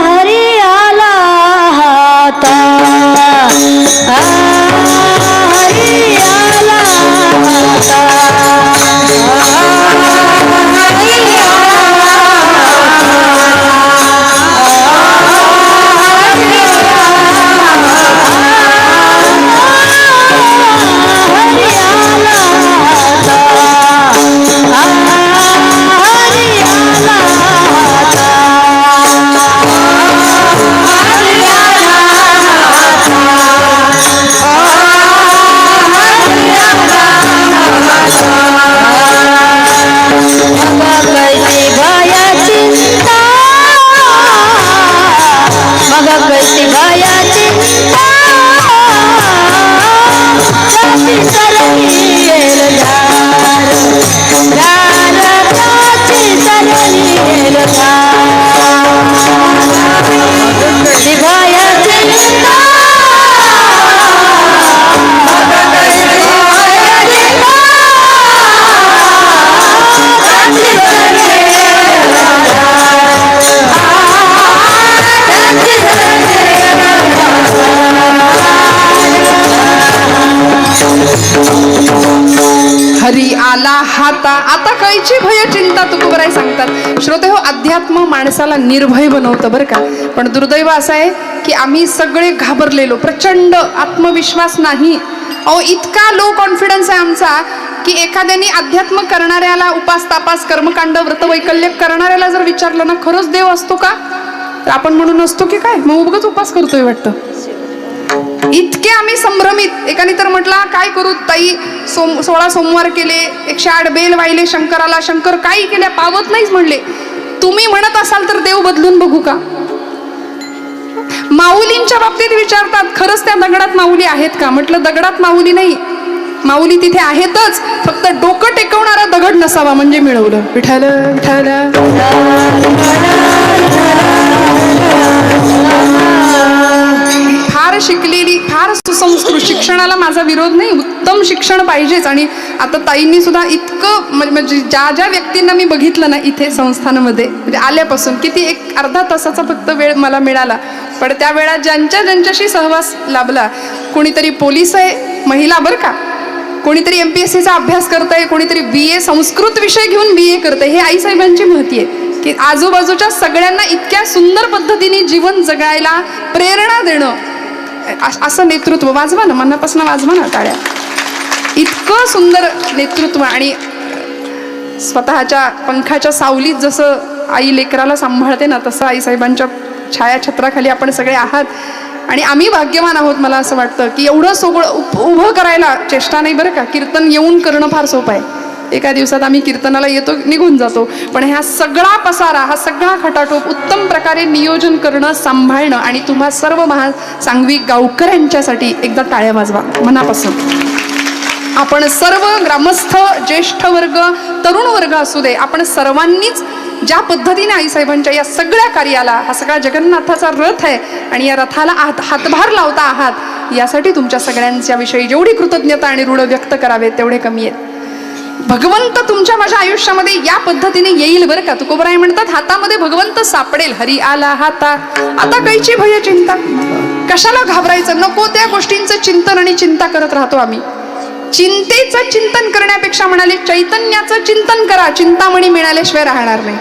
हरी आला हाता हरी आला हाता हरी आला हाता आता कळची भय चिंता तुकोबराय सांगतात. श्रोते हो, अध्यात्म माणसाला निर्भय बनवतं बरं का. पण दुर्दैव असं आहे की आम्ही सगळे घाबरलेलो, प्रचंड आत्मविश्वास नाही. अहो, इतका लो कॉन्फिडन्स आहे आमचा की एखाद्याने अध्यात्म करणाऱ्याला, उपास तापास कर्मकांड व्रतवैकल्य करणाऱ्याला जर विचारलं ना खरंच देव असतो का, तर आपण म्हणून असतो की काय, मग उगाच उपास करतोय वाटतं. इतके आम्ही संभ्रमित. एकाने तर म्हटला काय करू ताई, 16 सोमवार केले, 108 बेल वाहिले शंकराला, शंकर काही केल्या पावत नाहीच म्हणले. तुम्ही म्हणत असाल तर देव बदलून बघू का. माऊलींच्या बाबतीत विचारतात खरंच त्या दगडात माऊली आहेत का. म्हटलं दगडात माऊली नाही, माऊली तिथे आहेतच, फक्त डोकं टेकवणारा दगड नसावा म्हणजे मिळवलं. विठ्ठल विठ्ठल. फार शिकलेली, फार सुसंस्कृत, शिक्षणाला माझा विरोध नाही, उत्तम शिक्षण पाहिजेच. आणि आता ताईंनी सुद्धा इतकं म्हणजे ज्या ज्या व्यक्तींना मी बघितलं ना इथे संस्थानामध्ये, म्हणजे आल्यापासून किती एक अर्धा तासाचा फक्त वेळ मला मिळाला, पण त्या वेळात ज्यांच्याशी सहवास लाभला, कोणीतरी पोलीस आहे महिला बरं का, कोणीतरी MPSCचा अभ्यास करतंय, कोणीतरी BA संस्कृत विषय घेऊन BA करतंय. हे आईसाहेबांची महती आहे की आजूबाजूच्या सगळ्यांना इतक्या सुंदर पद्धतीने जीवन जगायला प्रेरणा देणं, असं नेतृत्व. वाजवा ना, मनापासून वाजवा ना टाळ्या. इतकं सुंदर नेतृत्व. आणि स्वतःच्या पंखाच्या सावलीत जसं आई लेकराला सांभाळते ना, तसं आईसाहेबांच्या छायाछत्राखाली आपण सगळे आहात. आणि आम्ही भाग्यवान आहोत. मला असं वाटतं की एवढं सगळं उभं करायला चेष्टा नाही बरं का. कीर्तन येऊन करणं फार सोपं आहे, एका दिवसात आम्ही कीर्तनाला येतो, निघून जातो. पण ह्या सगळा पसारा, हा सगळा खटाटोप उत्तम प्रकारे नियोजन करणं, सांभाळणं, आणि तुम्हा सर्व महासांगविक गावकऱ्यांच्यासाठी एकदा टाळ्या वाजवा मनापासून. आपण सर्व ग्रामस्थ, ज्येष्ठ वर्ग, तरुण वर्ग असू दे, आपण सर्वांनीच ज्या पद्धतीने आईसाहेबांच्या या सगळ्या कार्याला, हा सगळा जगन्नाथाचा रथ आहे आणि या रथाला हातभार लावता आहात, यासाठी तुमच्या सगळ्यांच्या विषयी जेवढी कृतज्ञता आणि ऋण व्यक्त करावे तेवढे कमी आहेत. भगवंत तुमच्या माझ्या आयुष्यामध्ये या पद्धतीने येईल बरं का. तुकोबराय म्हणतात हातामध्ये भगवंत सापडेल. हरी आला हाता आता कैची भय चिंता. कशाला घाबरायचं, नको त्या गोष्टींचं चिंतन आणि चिंता करत राहतो आम्ही. चिंतेचं चिंतन करण्यापेक्षा म्हणाले चैतन्याचं चिंतन करा, चिंतामणी मिळाल्याशिवाय राहणार नाही.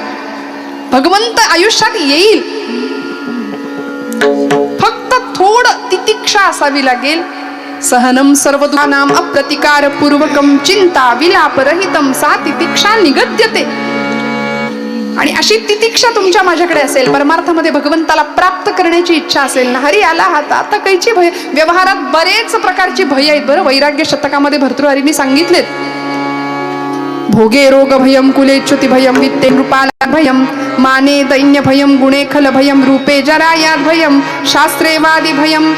भगवंत आयुष्यात येईल, फक्त थोडं तितिक्षा असावी लागेल. सहनम सर्व दुःखानाम अप्रतिकार पूर्वकम चिंता विलाप रहितम सा तितिक्षा निगद्यते. आणि अशी तितिक्षा तुमच्या माझ्याकडे असेल, परमार्थामध्ये भगवंताला प्राप्त करण्याची इच्छा असेल ना, हरी आला हाता आता कैची भय. व्यवहारात बरेच प्रकारची भय आहेत बरं. वैराग्य शतकामध्ये भर्तृहरींनी सांगितलेत. भोगे रोग भयम, कुलेच्युती भयम, वित्ते नृपाला भयम, माने दैन्य भयम, गुणे खल भयम, रूपे जरायात भयम, शास्त्रे वादी भयम,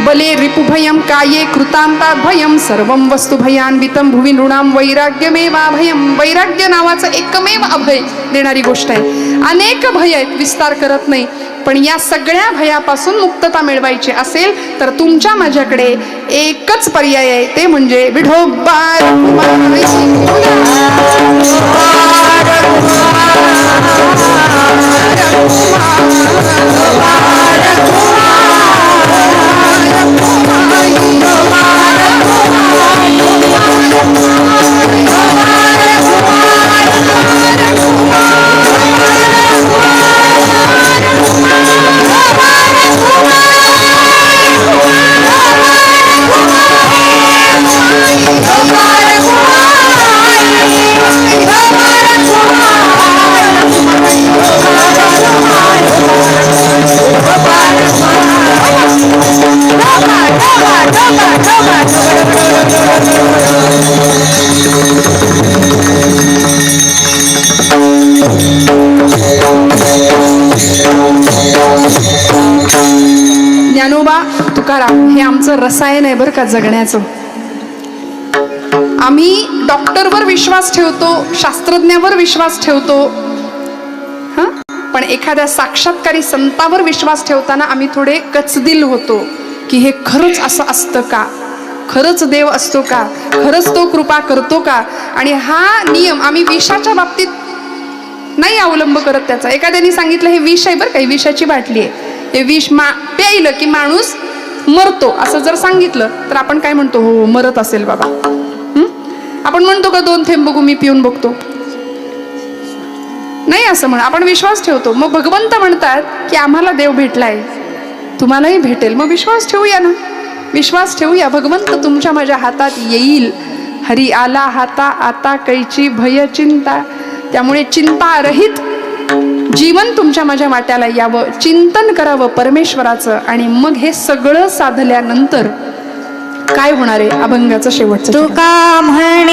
बले रिपु भयम, काये कृतांतात भयम, सर्वम वस्तु भयान्वितम भुवि नृणाम वैराग्यमेवा भयम. वैराग्य नावाचं एकमेव अभय देणारी गोष्ट आहे. अनेक भय आहेत, विस्तार करत नाही. पण या सगळ्या भयापासून मुक्तता मिळवायची असेल तर तुमच्या माझ्याकडे एकच पर्याय आहे, ते म्हणजे विठोबा ज्ञानोबा तुकाराम हे आमचं रसायन आहे बरं का जगण्याचं. आम्ही डॉक्टरवर विश्वास ठेवतो, शास्त्रज्ञावर विश्वास ठेवतो, पण एखाद्या साक्षात्कारी संतावर विश्वास ठेवताना आम्ही थोडे कचदिल होतो की हे खरंच असं असतं का, खरंच देव असतो का, खरंच तो कृपा करतो का. आणि हा नियम आम्ही विषाच्या बाबतीत नाही अवलंब करत त्याचा. एखाद्याने सांगितलं हे विष आहे बरं का, विषाची बाटली आहे, हे विष प्यायलं की माणूस मरतो असं जर सांगितलं तर आपण काय म्हणतो, हो मरत असेल बाबा. आपण म्हणतो का 2 थेंब बघू मी पिऊन बघतो, नाही असं म्हण, आपण विश्वास ठेवतो. मग भगवंत म्हणतात की आम्हाला देव भेटलाय, तुम्हालाही भेटेल, मग विश्वास ठेवूया ना, विश्वास ठेवूया. भगवंत तुमच्या माझ्या हातात येईल. हरी आला हाता आता कैची भय चिंता. त्यामुळे चिंता रहित जीवन तुमच्या माझ्या वाट्याला यावं, चिंतन करावं परमेश्वराचं. आणि मग हे सगळं साधल्यानंतर काय होणार आहे, अभंगाचं शेवटचं तुका म्हणे